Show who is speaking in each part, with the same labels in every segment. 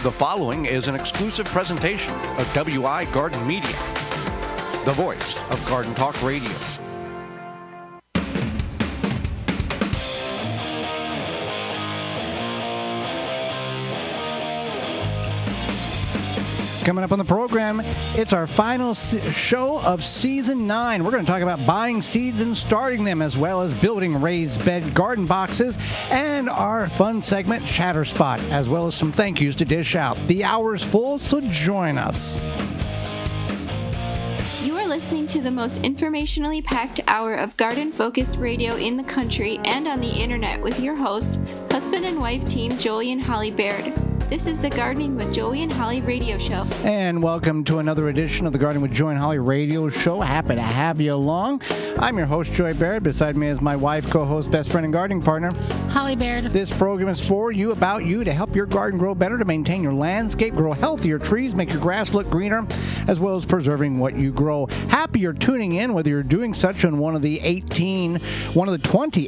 Speaker 1: The following is an exclusive presentation of WI Garden Media, the voice of Garden Talk Radio.
Speaker 2: Coming up on the program, it's our final show of Season 9. We're going to talk about buying seeds and starting them, as well as building raised bed garden boxes, and our fun segment, Chatter Spot, as well as some thank yous to dish out. The hour's full, so join us.
Speaker 3: You are listening to the most informationally packed hour of garden-focused radio in the country and on the internet with your host, husband and wife team Joey and Holly Baird. This is the Gardening with Joey and Holly radio show.
Speaker 2: And welcome to another edition of the Gardening with Joey and Holly radio show. Happy to have you along. I'm your host, Joey Baird. Beside me is my wife, co-host, best friend, and gardening partner,
Speaker 4: Holly Baird.
Speaker 2: This program is for you, about you, to help your garden grow better, to maintain your landscape, grow healthier trees, make your grass look greener, as well as preserving what you grow. Happy you're tuning in, whether you're doing such on one of the 20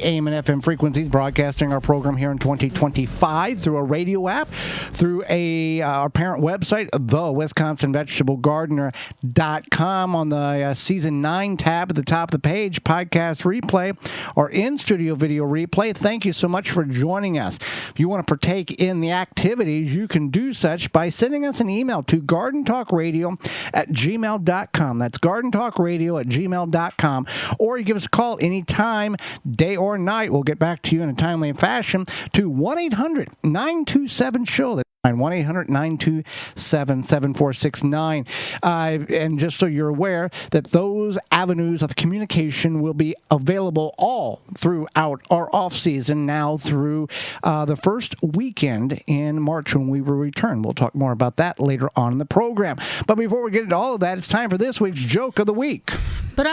Speaker 2: AM and FM frequencies broadcasting our program here in 2025 through a radio app, through our parent website, the WisconsinVegetableGardener.com, on the Season 9 tab at the top of the page, podcast replay, or in-studio video replay. Thank you so much for joining us. If you want to partake in the activities, you can do such by sending us an email to gardentalkradio@gmail.com. That's gardentalkradio@gmail.com. Or you give us a call anytime, day or night. We'll get back to you in a timely fashion to 1-800-927-SHOW. 1-800-927-7469. And just so you're aware that those avenues of communication will be available all throughout our off-season now through the first weekend in March when we will return. We'll talk more about that later on in the program. But before we get into all of that, it's time for this week's Joke of the Week.
Speaker 4: But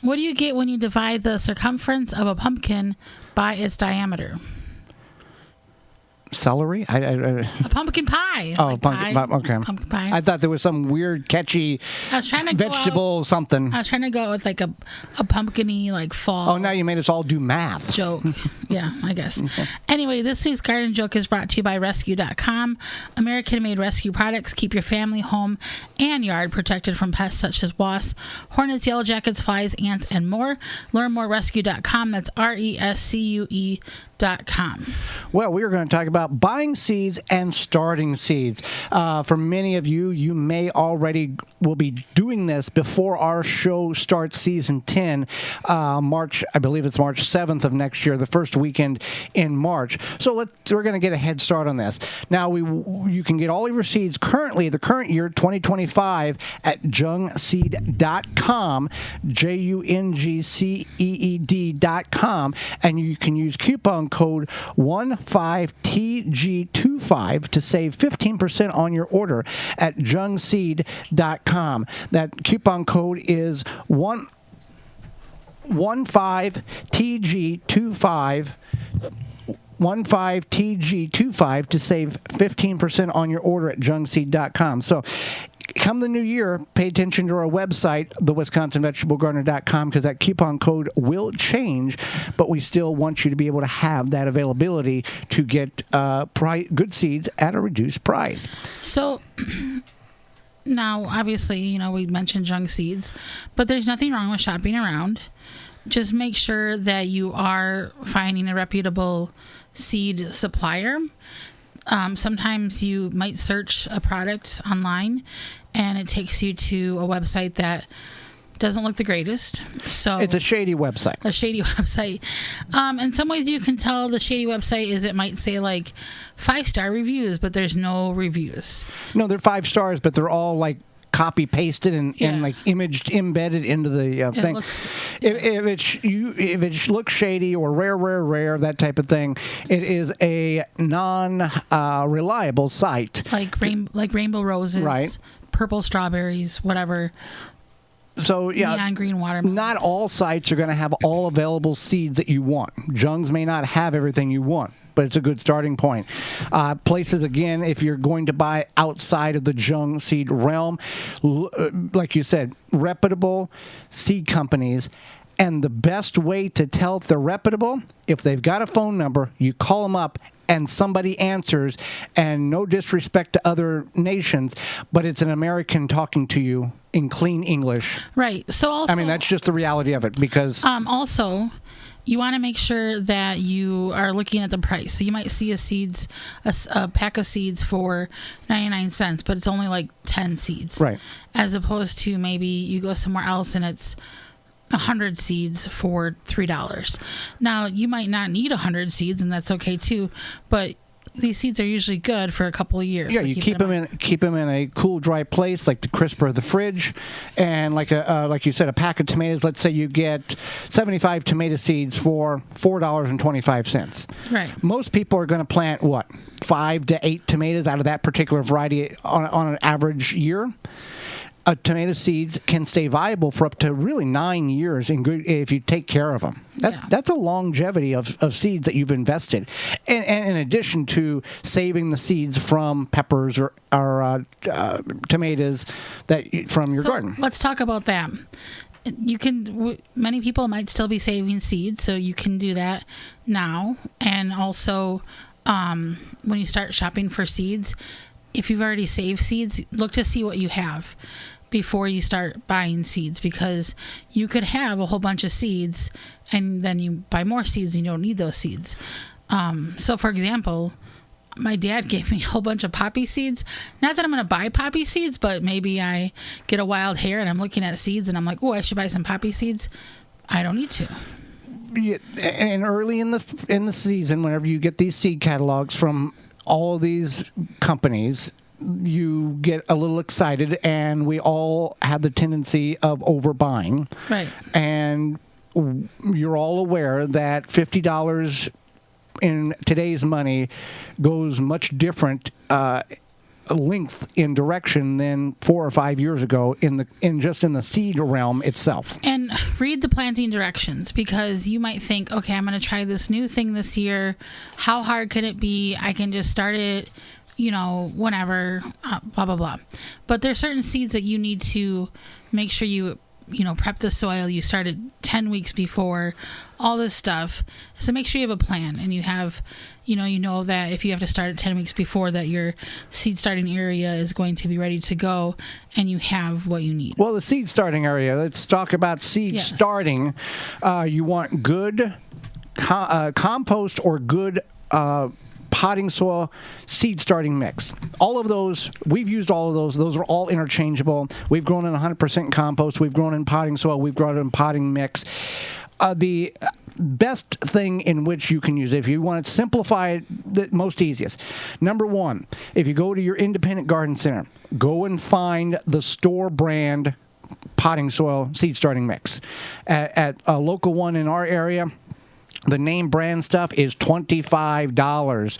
Speaker 4: what do you get when you divide the circumference of a pumpkin by its diameter?
Speaker 2: Celery?
Speaker 4: A pumpkin pie.
Speaker 2: Oh, pumpkin pie. Okay.
Speaker 4: Pumpkin pie.
Speaker 2: I thought there was some weird, catchy vegetable something.
Speaker 4: I was trying to go with like a pumpkin-y, like fall.
Speaker 2: Oh, now you made us all do math.
Speaker 4: Joke. Yeah, I guess. Okay. Anyway, this week's garden joke is brought to you by Rescue.com. American-made rescue products keep your family, home, and yard protected from pests such as wasps, hornets, yellow jackets, flies, ants, and more. Learn more at Rescue.com. That's RESCUE.com.
Speaker 2: Well, we are going to talk about buying seeds and starting seeds. For many of you, you may already will be doing this before our show starts season 10, March, I believe it's March 7th of next year, the first weekend in March. So we're going to get a head start on this. Now, you can get all of your seeds currently, the current year, 2025, at jungseed.com, JUNGCEED.com, and you can use coupon code 15TG25 to save 15% on your order at jungseed.com. That coupon code is 15TG25. 15TG25 to save 15% on your order at jungseed.com. So come the new year, pay attention to our website, thewisconsinvegetablegardener.com, because that coupon code will change, but we still want you to be able to have that availability to get good seeds at a reduced price.
Speaker 4: So now, obviously, we mentioned junk seeds, but there's nothing wrong with shopping around. Just make sure that you are finding a reputable seed supplier. Sometimes you might search a product online and it takes you to a website that doesn't look the greatest. So
Speaker 2: it's a shady website.
Speaker 4: In some ways you can tell the shady website is it might say like 5-star reviews, but there's no reviews.
Speaker 2: No, they're 5 stars, but they're all like copy pasted and like embedded into the thing. If it looks shady or rare, that type of thing, it is a non-reliable site.
Speaker 4: Like rainbow roses, right? Purple strawberries, whatever.
Speaker 2: So
Speaker 4: neon green watermelons.
Speaker 2: Not all sites are going to have all available seeds that you want. Jungs may not have everything you want, but it's a good starting point. Places, again, if you're going to buy outside of the jung seed realm, like you said, reputable seed companies. And the best way to tell if they're reputable, if they've got a phone number, you call them up and somebody answers, and no disrespect to other nations, but it's an American talking to you in clean English.
Speaker 4: Right. So also,
Speaker 2: I mean, that's just the reality of it, because
Speaker 4: also, you want to make sure that you are looking at the price. So you might see a pack of seeds for 99 cents, but it's only like 10 seeds.
Speaker 2: Right.
Speaker 4: As opposed to maybe you go somewhere else and it's 100 seeds for $3. Now, you might not need 100 seeds, and that's okay too, but these seeds are usually good for a couple of years.
Speaker 2: Yeah, you keep them in a cool, dry place, like the crisper of the fridge, and like you said, a pack of tomatoes. Let's say you get 75 tomato seeds for $4.25.
Speaker 4: Right.
Speaker 2: Most people are going to plant 5 to 8 tomatoes out of that particular variety on an average year. Tomato seeds can stay viable for up to really 9 years if you take care of them. That's a longevity of seeds that you've invested, and in addition to saving the seeds from peppers or tomatoes from your garden.
Speaker 4: Let's talk about that. Many people might still be saving seeds, so you can do that now. And also, when you start shopping for seeds, if you've already saved seeds, look to see what you have before you start buying seeds, because you could have a whole bunch of seeds and then you buy more seeds and you don't need those seeds. So for example, my dad gave me a whole bunch of poppy seeds. Not that I'm going to buy poppy seeds, but maybe I get a wild hair and I'm looking at seeds and I'm like, oh, I should buy some poppy seeds. I don't need to.
Speaker 2: Yeah, and early in the season, whenever you get these seed catalogs from all of these companies, you get a little excited, and we all have the tendency of overbuying.
Speaker 4: Right.
Speaker 2: And you're all aware that $50 in today's money goes much different length in direction than 4 or 5 years ago in the seed realm itself. And
Speaker 4: read the planting directions, because you might think, okay, I'm going to try this new thing this year. How hard could it be? I can just start it, whenever, blah, blah, blah. But there's certain seeds that you need to make sure you prep the soil. You started 10 weeks before, all this stuff. So make sure you have a plan, and you have, you know that if you have to start it 10 weeks before, that your seed starting area is going to be ready to go, and you have what you need.
Speaker 2: Well, the seed starting area, let's talk about seed starting. You want good compost or good potting soil seed starting mix. All of those, we've used all of those. Those are all interchangeable. We've grown in 100% compost. We've grown in potting soil. We've grown in potting mix. The best thing in which you can use it, if you want to simplify it, the most easiest. Number one, if you go to your independent garden center, go and find the store brand potting soil seed starting mix. At a local one in our area, the name brand stuff is $25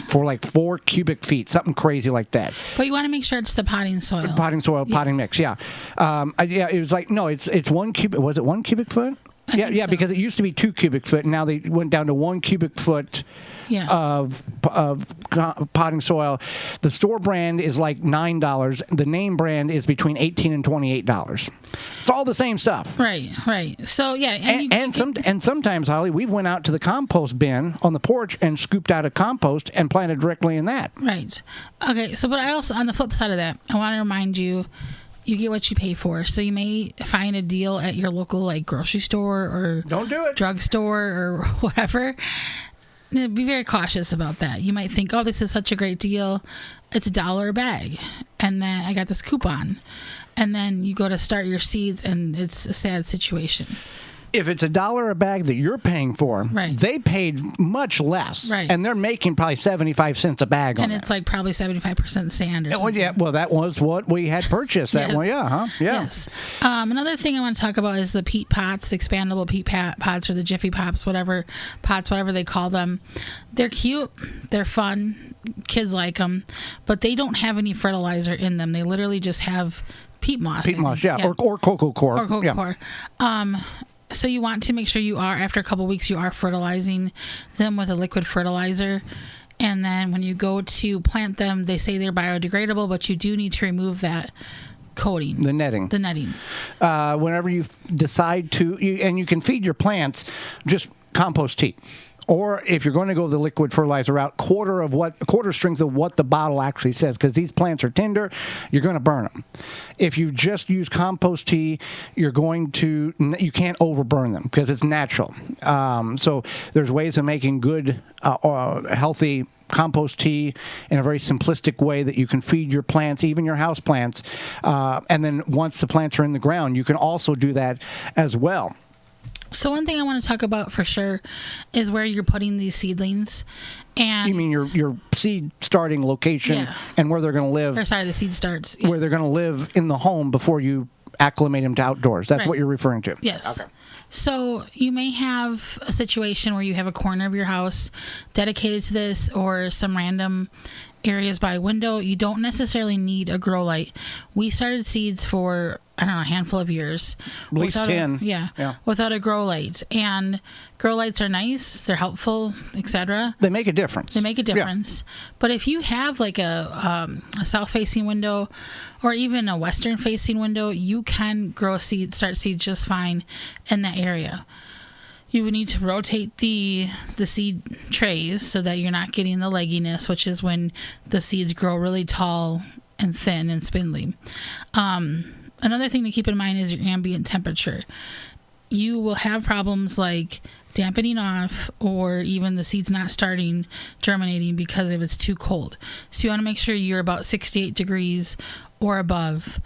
Speaker 2: for like 4 cubic feet, something crazy like that.
Speaker 4: But you want to make sure it's the potting soil.
Speaker 2: Potting mix, yeah. It was like, no, it's 1 cubic. Was it 1 cubic foot? Yeah, so. Because it used to be 2 cubic foot, and now they went down to 1 cubic foot of potting soil. The store brand is like $9. The name brand is between $18 and $28. It's all the same stuff.
Speaker 4: Right. So yeah,
Speaker 2: and sometimes, Holly, we went out to the compost bin on the porch and scooped out a compost and planted directly in that.
Speaker 4: Right. Okay. So, but I also, on the flip side of that, I want to remind you. You get what you pay for. So you may find a deal at your local grocery store or drugstore or whatever. Be very cautious about that. You might think, oh, this is such a great deal. It's $1 a bag. And then I got this coupon. And then you go to start your seeds and it's a sad situation.
Speaker 2: If it's $1 a bag that you're paying for, they paid much less, and they're making probably 75 cents a bag on it.
Speaker 4: And it's like probably 75% sand or something.
Speaker 2: Yeah, well, that was what we had purchased. That one,
Speaker 4: Yes. Another thing I want to talk about is the peat pots, the expandable peat pots or the Jiffy Pops, whatever they call them. They're cute. They're fun. Kids like them. But they don't have any fertilizer in them. They literally just have peat moss.
Speaker 2: Or cocoa coir.
Speaker 4: Or cocoa coir. So you want to make sure you are, after a couple of weeks, you are fertilizing them with a liquid fertilizer. And then when you go to plant them, they say they're biodegradable, but you do need to remove that coating.
Speaker 2: The netting.
Speaker 4: Whenever
Speaker 2: you decide to, and you can feed your plants just compost tea Or if you're going to go the liquid fertilizer route, quarter strength of what the bottle actually says, because these plants are tender, you're going to burn them. If you just use compost tea, you can't overburn them because it's natural. So there's ways of making good, healthy compost tea in a very simplistic way that you can feed your plants, even your house plants. And then once the plants are in the ground, you can also do that as well.
Speaker 4: So one thing I want to talk about for sure is where you're putting these seedlings. And
Speaker 2: you mean your seed starting location and where they're going to live?
Speaker 4: Or sorry, the seed starts.
Speaker 2: Where they're going to live in the home before you acclimate them to outdoors. That's what you're referring to.
Speaker 4: Yes.
Speaker 2: Okay.
Speaker 4: So you may have a situation where you have a corner of your house dedicated to this, or some random areas by a window. You don't necessarily need a grow light. We started seeds for, I don't know, a handful of years.
Speaker 2: At least 10.
Speaker 4: Without a grow light. And grow lights are nice. They're helpful, etc.
Speaker 2: They make a difference.
Speaker 4: But if you have like a south-facing window or even a western-facing window, you can start seeds just fine in that area. You would need to rotate the seed trays so that you're not getting the legginess, which is when the seeds grow really tall and thin and spindly. Another thing to keep in mind is your ambient temperature. You will have problems like dampening off, or even the seeds not starting germinating because if it's too cold. So you want to make sure you're about 68 degrees or above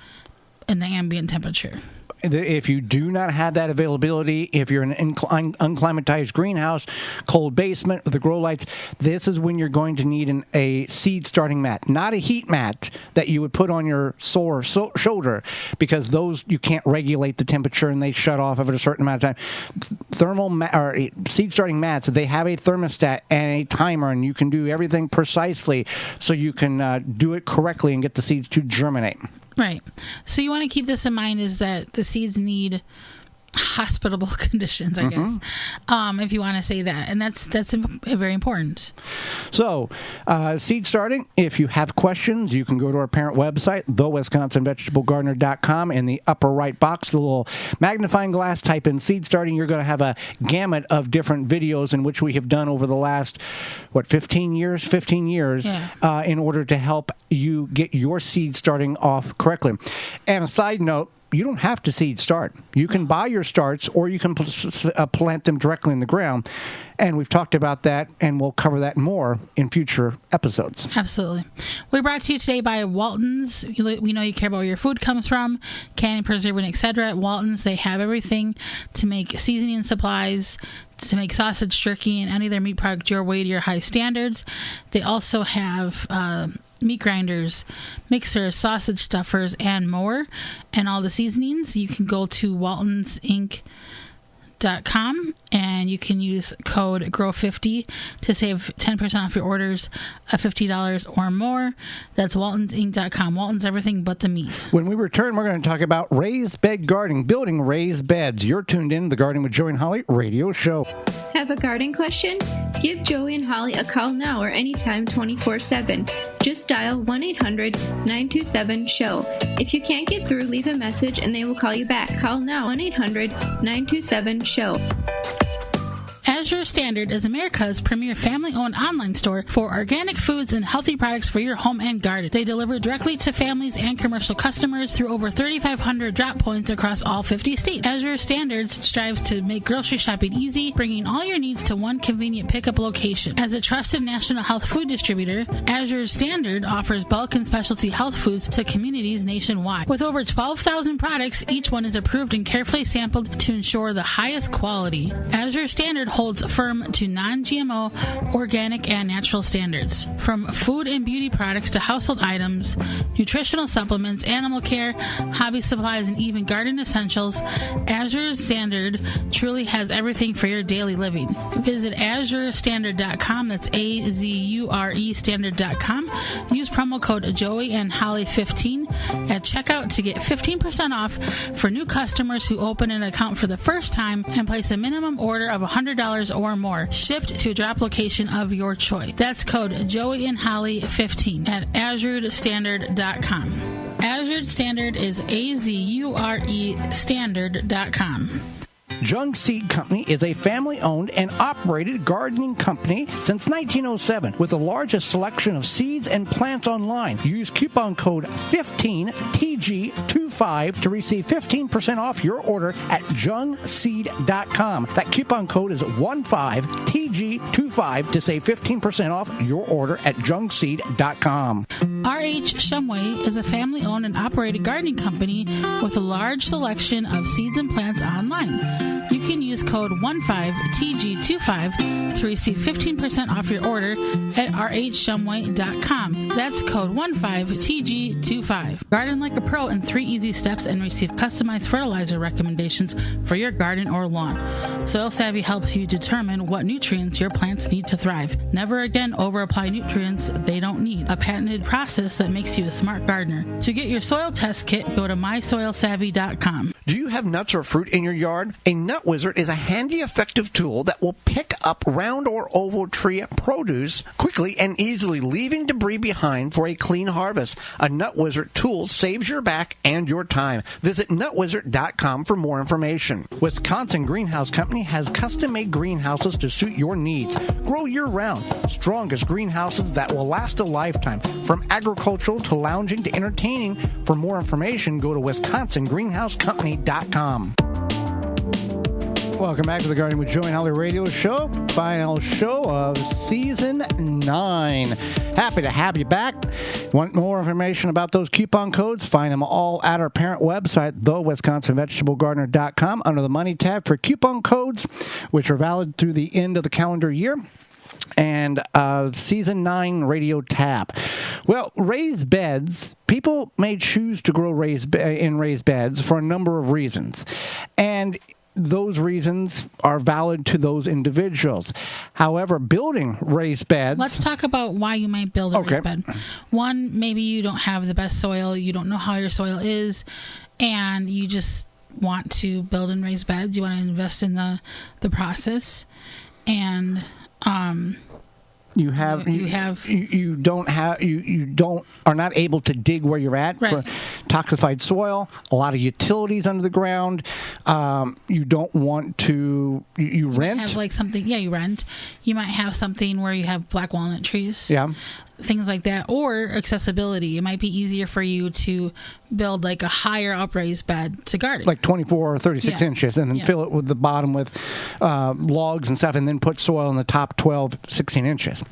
Speaker 4: in the ambient temperature.
Speaker 2: If you do not have that availability, if you're in an unclimatized greenhouse, cold basement with the grow lights, this is when you're going to need a seed starting mat, not a heat mat that you would put on your sore shoulder, because those you can't regulate the temperature and they shut off after a certain amount of time. Seed starting mats, they have a thermostat and a timer, and you can do everything precisely so you can do it correctly and get the seeds to germinate.
Speaker 4: Right. So you want to keep this in mind, is that the seeds need hospitable conditions, I guess, if you want to say that. And that's very important.
Speaker 2: So, seed starting, if you have questions, you can go to our parent website, thewisconsinvegetablegardener.com. In the upper right box, the little magnifying glass, type in seed starting. You're going to have a gamut of different videos in which we have done over the last, 15 years, in order to help you get your seed starting off correctly. And a side note, you don't have to seed start. You can buy your starts, or you can plant them directly in the ground. And we've talked about that, and we'll cover that more in future episodes.
Speaker 4: Absolutely. We're brought to you today by Walton's. We know you care about where your food comes from, canning, preserving, etc. At Walton's, they have everything to make seasoning supplies, to make sausage, jerky, and any other meat product your way to your high standards. They also have meat grinders, mixers, sausage stuffers, and more, and all the seasonings. You can go to waltonsinc.com and you can use code GROW50 to save 10% off your orders of $50 or more. That's waltonsinc.com. Walton's everything but the meat.
Speaker 2: When we return, we're going to talk about raised bed gardening, building raised beds. You're tuned in to the Gardening with Joey and Holly radio show.
Speaker 3: Have a garden question? Give Joey and Holly a call now or anytime 24/7. Just dial 1-800-927-SHOW. If you can't get through, leave a message and they will call you back. Call now, 1-800-927-SHOW.
Speaker 4: Azure Standard is America's premier family-owned online store for organic foods and healthy products for your home and garden. They deliver directly to families and commercial customers through over 3,500 drop points across all 50 states. Azure Standards strives to make grocery shopping easy, bringing all your needs to one convenient pickup location. As a trusted national health food distributor, Azure Standard offers bulk and specialty health foods to communities nationwide. With over 12,000 products, each one is approved and carefully sampled to ensure the highest quality. Azure Standard holds firm to non-GMO, organic, and natural standards. From food and beauty products to household items, nutritional supplements, animal care, hobby supplies, and even garden essentials, Azure Standard truly has everything for your daily living. Visit azurestandard.com. That's AZURE standard.com. Use promo code Joey and Holly 15 at checkout to get 15% off for new customers who open an account for the first time and place a minimum order of $100 or more, shipped to a drop location of your choice. That's code Joey and Holly 15 at azurestandard.com. Azure Standard is AZURE standard.com.
Speaker 2: Jung Seed Company is a family-owned and operated gardening company since 1907 with the largest selection of seeds and plants online. Use coupon code 15TG25 to receive 15% off your order at jungseed.com. That coupon code is 15TG25 to save 15% off your order at jungseed.com.
Speaker 4: R.H. Shumway is a family-owned and operated gardening company with a large selection of seeds and plants online. You can use code 15TG25 to receive 15% off your order at rhshumway.com. That's code 15TG25. Garden like a pro in 3 easy steps and receive customized fertilizer recommendations for your garden or lawn. Soil Savvy helps you determine what nutrients your plants need to thrive. Never again over-apply nutrients they don't need. A patented process that makes you a smart gardener. To get your soil test kit, go to mysoilsavvy.com.
Speaker 1: Do you have nuts or fruit in your yard? A Nut Wizard is a handy, effective tool that will pick up round or oval tree produce quickly and easily, leaving debris behind for a clean harvest. A Nut Wizard tool saves your back and your time. Visit nutwizard.com for more information. Wisconsin Greenhouse Company has custom-made greenhouses to suit your needs. Grow year-round. Strongest greenhouses that will last a lifetime. From agricultural to lounging to entertaining. For more information, go to wisconsingreenhousecompany.com.
Speaker 2: Welcome back to the Gardening with Joey and Holly radio show, final show of season 9. Happy to have you back. Want more information about those coupon codes? Find them all at our parent website, thewisconsinvegetablegardener.com, under the Money tab for coupon codes, which are valid through the end of the calendar year. And season 9 radio tab. Well, raised beds, people may choose to grow in raised beds for a number of reasons. And those reasons are valid to those individuals. However, building raised beds...
Speaker 4: Let's talk about why you might build a raised bed. One, maybe you don't have the best soil. You don't know how your soil is. And you just want to build in raised beds. You want to invest in the process. And... you are not able to dig where you're at for toxified soil, a lot of utilities under the ground. You don't want to, you rent. Have like something, you rent. You might have something where you have black walnut trees.
Speaker 2: Yeah.
Speaker 4: Things like that, or accessibility. It might be easier for you to build like a higher up raised bed to garden,
Speaker 2: like 24 or 36 inches, and then fill it with the bottom with logs and stuff, and then put soil in the top 12, 16 inches.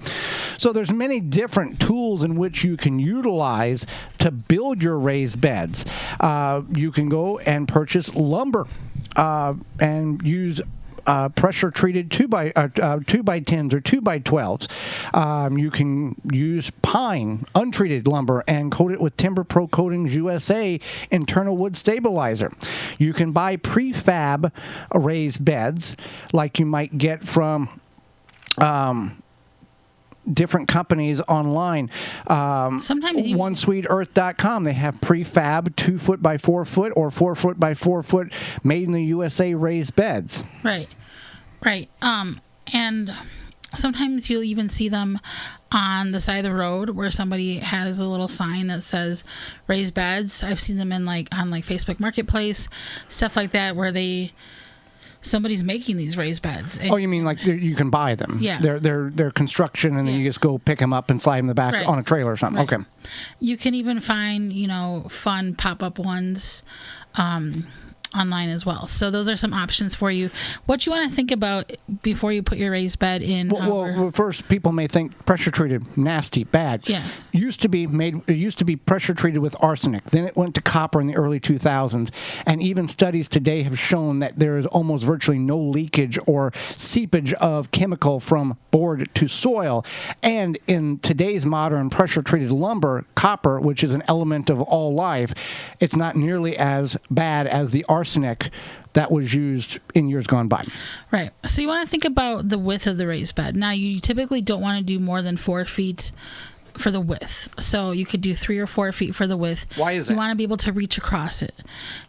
Speaker 2: So there's many different tools in which you can utilize to build your raised beds. You can go and purchase lumber and use pressure treated 2x10s or 2x12s. You can use pine untreated lumber and coat it with Timber Pro Coatings USA internal wood stabilizer. You can buy prefab raised beds like you might get from different companies online.
Speaker 4: Sometimes
Speaker 2: OneSweetEarth.com, they have prefab 2 foot by 4 foot or 4 foot by 4 foot made in the USA raised beds.
Speaker 4: Right. And sometimes you'll even see them on the side of the road where somebody has a little sign that says raised beds. I've seen them in on Facebook Marketplace, stuff like that, where somebody's making these raised beds.
Speaker 2: Oh, you mean like you can buy them?
Speaker 4: Yeah.
Speaker 2: They're construction, and then you just go pick them up and slide them in the back on a trailer or something.
Speaker 4: Right.
Speaker 2: Okay.
Speaker 4: You can even find, fun pop-up ones online as well. So those are some options for you. What you want to think about before you put your raised bed in?
Speaker 2: Well, first, people may think pressure treated, nasty, bad.
Speaker 4: Yeah.
Speaker 2: It used to be pressure treated with arsenic. Then it went to copper in the early 2000s, and even studies today have shown that there is almost virtually no leakage or seepage of chemical from board to soil. And in today's modern pressure treated lumber, copper, which is an element of all life, it's not nearly as bad as the arsenic that was used in years gone by.
Speaker 4: Right. So you want to think about the width of the raised bed. Now, you typically don't want to do more than 4 feet for the width. So you could do 3 or 4 feet for the width.
Speaker 2: Why is
Speaker 4: You
Speaker 2: that?
Speaker 4: want to be able to reach across it.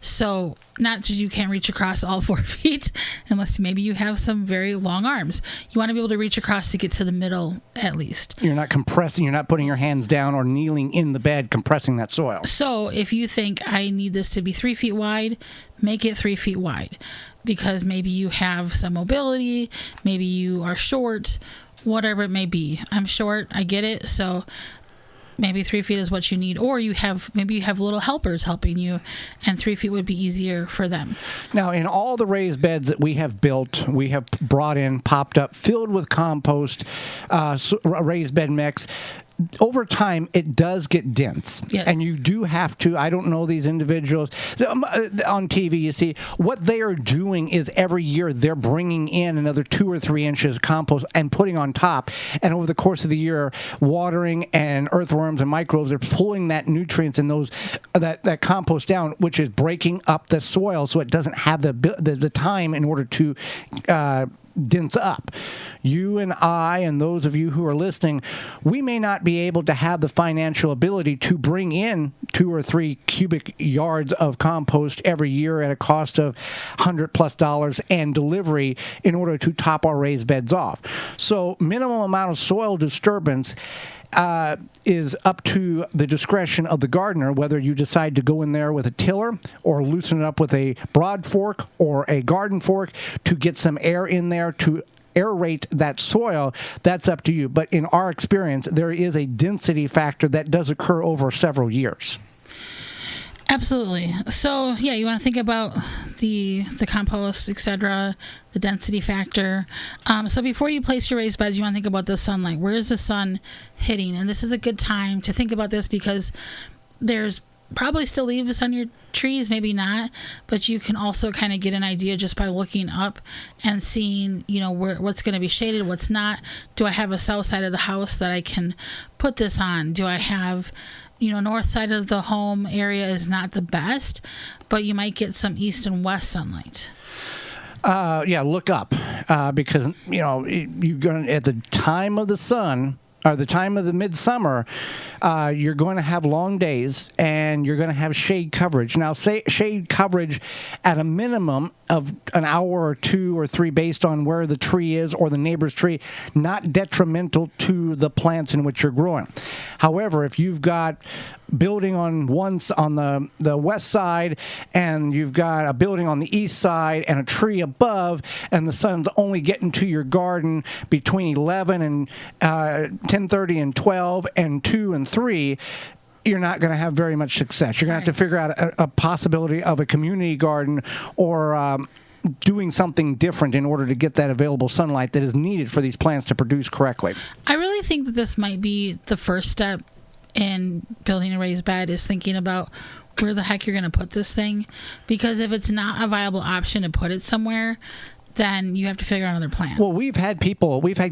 Speaker 4: So not that you can't reach across all 4 feet, unless maybe you have some very long arms. You want to be able to reach across to get to the middle at least.
Speaker 2: You're not compressing, you're not putting your hands down or kneeling in the bed, compressing that soil.
Speaker 4: So if you think I need this to be 3 feet wide, make it 3 feet wide, because maybe you have some mobility, maybe you are short, whatever it may be. I'm short, I get it. So maybe 3 feet is what you need, or maybe you have little helpers helping you, and 3 feet would be easier for them.
Speaker 2: Now, in all the raised beds that we have built, we have brought in, popped up, filled with compost, raised bed mix. Over time, it does get dense.
Speaker 4: Yes.
Speaker 2: And you do have to, I don't know these individuals, on TV, you see, what they are doing is every year they're bringing in another 2 or 3 inches of compost and putting on top. And over the course of the year, watering and earthworms and microbes are pulling that nutrients and that compost down, which is breaking up the soil so it doesn't have the time in order to dense up. You and I and those of you who are listening, we may not be able to have the financial ability to bring in 2 or 3 cubic yards of compost every year at a cost of $100+ and delivery in order to top our raised beds off. So minimum amount of soil disturbance is up to the discretion of the gardener, whether you decide to go in there with a tiller or loosen it up with a broad fork or a garden fork to get some air in there to aerate that soil. That's up to you. But in our experience, there is a density factor that does occur over several years.
Speaker 4: Absolutely. So yeah, you want to think about the compost, etc., the density factor. So before you place your raised beds, you want to think about the sunlight. Where is the sun hitting? And this is a good time to think about this because there's probably still leaves on your trees, maybe not, but you can also kind of get an idea just by looking up and seeing, what's going to be shaded, what's not. Do I have a south side of the house that I can put this on? Do I have north side of the home area is not the best, but you might get some east and west sunlight.
Speaker 2: Look up because you're going at the time of the sun or the time of the midsummer, you're going to have long days and you're going to have shade coverage. Now, say shade coverage at a minimum of an hour or 2 or 3 based on where the tree is or the neighbor's tree, not detrimental to the plants in which you're growing. However, if you've got building on the west side and you've got a building on the east side and a tree above and the sun's only getting to your garden between 11 and 10:30 and 12 and 2 and 3, you're not going to have very much success. You're going to have to figure out a possibility of a community garden or doing something different in order to get that available sunlight that is needed for these plants to produce correctly.
Speaker 4: I really think that this might be the first step in building a raised bed, is thinking about where the heck you're going to put this thing, because if it's not a viable option to put it somewhere, then you have to figure out another plan.
Speaker 2: Well, we've had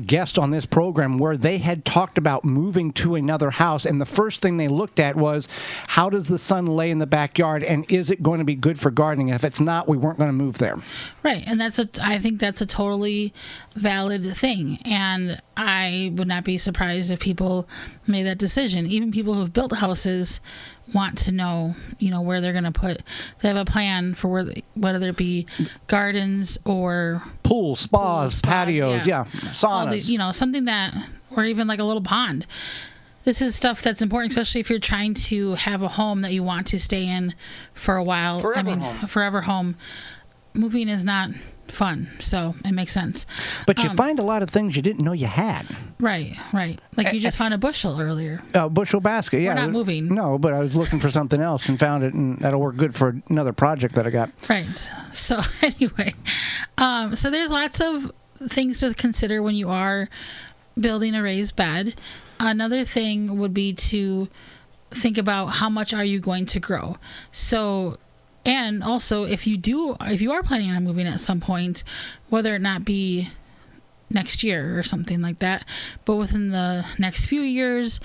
Speaker 2: guests on this program where they had talked about moving to another house, and the first thing they looked at was, how does the sun lay in the backyard, and is it going to be good for gardening? And if it's not, we weren't going to move there.
Speaker 4: Right, and I think that's a totally valid thing, and I would not be surprised if people made that decision. Even people who've built houses want to know, where they're going to put. They have a plan for whether it be gardens or
Speaker 2: pools, spas, patios, saunas.
Speaker 4: Something that, or even like a little pond. This is stuff that's important, especially if you're trying to have a home that you want to stay in for a while. Forever home. Moving is not fun, so it makes sense.
Speaker 2: But you find a lot of things you didn't know you had.
Speaker 4: Right. Like you just found a bushel earlier.
Speaker 2: A bushel basket, yeah.
Speaker 4: We're not moving.
Speaker 2: No, but I was looking for something else and found it, and that'll work good for another project that I got.
Speaker 4: Right. So anyway, so there's lots of things to consider when you are building a raised bed. Another thing would be to think about how much are you going to grow. So, and also if you are planning on moving at some point, whether it not be next year or something like that, but within the next few years,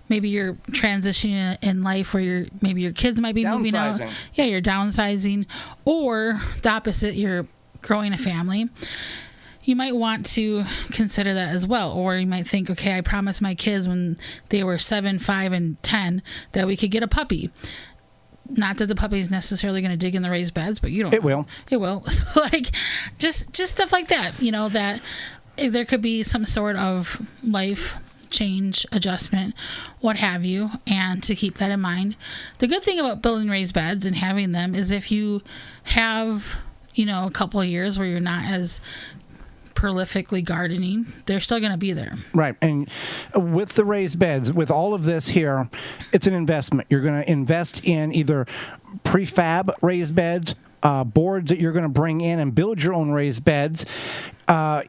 Speaker 4: maybe you're transitioning in life where maybe your kids might be moving out. Yeah, you're downsizing, or the opposite, you're growing a family. you might want to consider that as well. Or you might think, okay, I promised my kids when they were 7, 5, and 10 that we could get a puppy. Not that the puppy is necessarily going to dig in the raised beds, but you don't know. It will. So, like, just stuff like that, that there could be some sort of life change, adjustment, what have you, and to keep that in mind. The good thing about building raised beds and having them is if you have, a couple of years where you're not as prolifically gardening, they're still going to be there.
Speaker 2: Right. And with the raised beds, with all of this here, it's an investment. You're going to invest in either prefab raised beds, boards that you're going to bring in and build your own raised beds,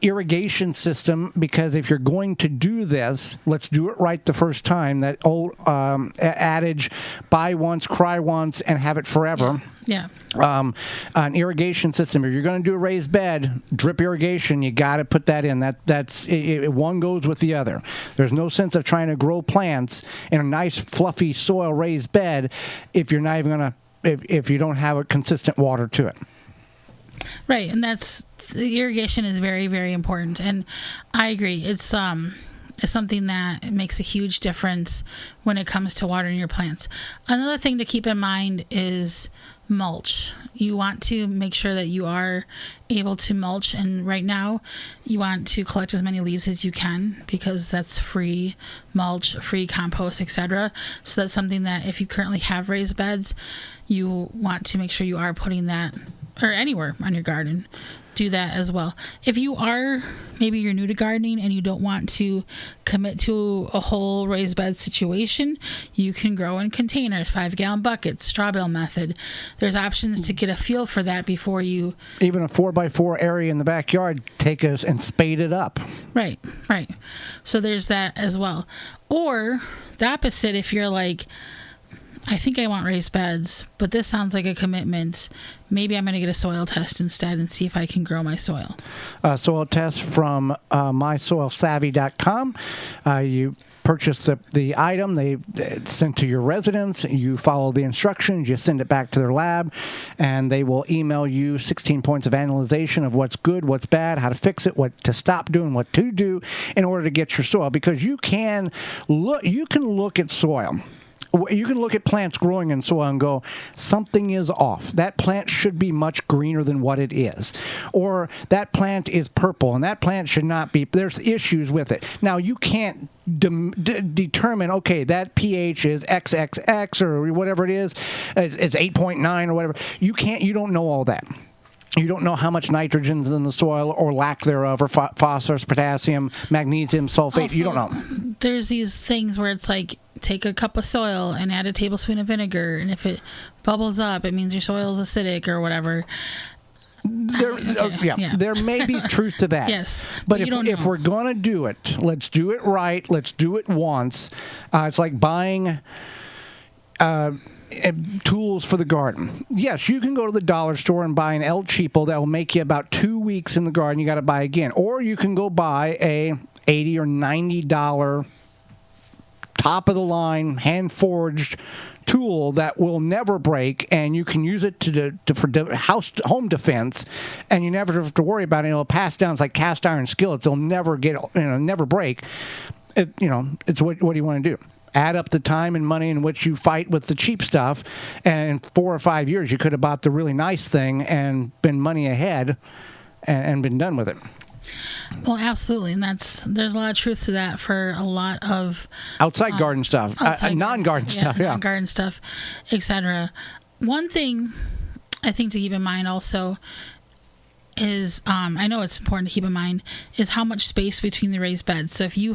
Speaker 2: irrigation system, because if you're going to do this, let's do it right the first time. That old adage, buy once, cry once, and have it forever.
Speaker 4: Yeah.
Speaker 2: An irrigation system. If you're going to do a raised bed, drip irrigation, you got to put that in. That's one goes with the other. There's no sense of trying to grow plants in a nice, fluffy soil raised bed if you're not even going to, if you don't have a consistent water to it.
Speaker 4: Right, and the irrigation is very, very important, and I agree. It's something that makes a huge difference when it comes to watering your plants. Another thing to keep in mind is mulch. You want to make sure that you are able to mulch, and right now you want to collect as many leaves as you can because that's free mulch, free compost, etc. So that's something that if you currently have raised beds, you want to make sure you are putting that, or anywhere on your garden, do that as well. If you are, maybe you're new to gardening and you don't want to commit to a whole raised bed situation, you can grow in containers, 5-gallon buckets, straw bale method. There's options to get a feel for that before you...
Speaker 2: Even a 4x4 area in the backyard, take us and spade it up.
Speaker 4: Right. So there's that as well. Or the opposite, if you're like, I think I want raised beds, but this sounds like a commitment. Maybe I'm going to get a soil test instead and see if I can grow my soil.
Speaker 2: Soil test from mysoilsavvy.com. You purchase the item, it's sent to your residence, you follow the instructions, you send it back to their lab, and they will email you 16 points of analyzation of what's good, what's bad, how to fix it, what to stop doing, what to do in order to get your soil. Because you can look at soil. You can look at plants growing in soil and go, something is off. That plant should be much greener than what it is. Or that plant is purple, and that plant should not be. There's issues with it. Now, you can't determine, okay, that pH is XXX or whatever it is. It's 8.9 or whatever. You don't know all that. You don't know how much nitrogen's in the soil or lack thereof, or phosphorus, potassium, magnesium, sulfate. Also, you don't know.
Speaker 4: There's these things where it's like, take a cup of soil and add a tablespoon of vinegar, and if it bubbles up, it means your soil is acidic or whatever. There may be truth to that.
Speaker 2: Yes, but if we're going to do it, let's do it right. Let's do it once. It's like buying tools for the garden. Yes, you can go to the dollar store and buy an El Cheapo that will make you about 2 weeks in the garden. You got to buy again, or you can go buy a $80 or $90 top of the line hand forged tool that will never break, and you can use it for home defense, and you never have to worry about it. It'll pass down. It's like cast iron skillets. They'll never never break. It's what do you want to do? Add up the time and money in which you fight with the cheap stuff, and in 4 or 5 years you could have bought the really nice thing and been money ahead and been done with it.
Speaker 4: Well, absolutely, and there's a lot of truth to that for a lot of
Speaker 2: outside garden stuff, non-garden stuff,
Speaker 4: non-garden stuff, etc. One thing I think to keep in mind also is, I know it's important to keep in mind, is how much space between the raised beds. So if you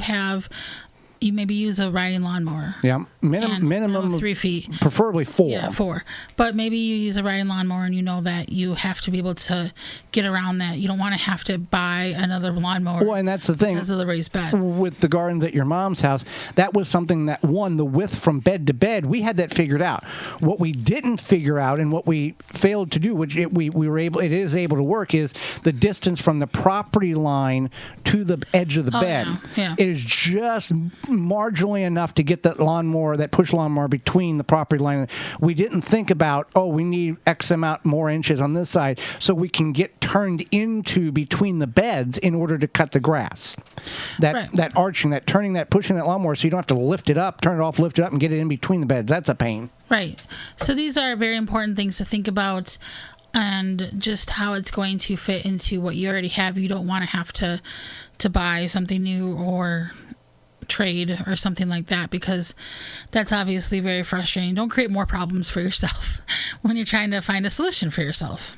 Speaker 4: maybe use a riding lawnmower.
Speaker 2: Yeah, minimum
Speaker 4: 3 feet.
Speaker 2: Preferably 4.
Speaker 4: Yeah, 4. But maybe you use a riding lawnmower and you know that you have to be able to get around that. You don't want to have to buy another lawnmower.
Speaker 2: Well, and that's the thing.
Speaker 4: Because of the raised bed.
Speaker 2: With the gardens at your mom's house, that was something that, the width from bed to bed, we had that figured out. What we didn't figure out and what we failed to do, which it is able to work, is the distance from the property line to the edge of the bed.
Speaker 4: Yeah.
Speaker 2: It is just marginally enough to get that lawnmower, that push lawnmower between the property line. We didn't think about, we need X amount more inches on this side so we can get turned into between the beds in order to cut the grass. That arching, that turning, that pushing that lawnmower so you don't have to lift it up, turn it off, lift it up, and get it in between the beds. That's a pain.
Speaker 4: Right. So these are very important things to think about, and just how it's going to fit into what you already have. You don't want to have to buy something new or trade or something like that, because that's obviously very frustrating. Don't create more problems for yourself when you're trying to find a solution for yourself.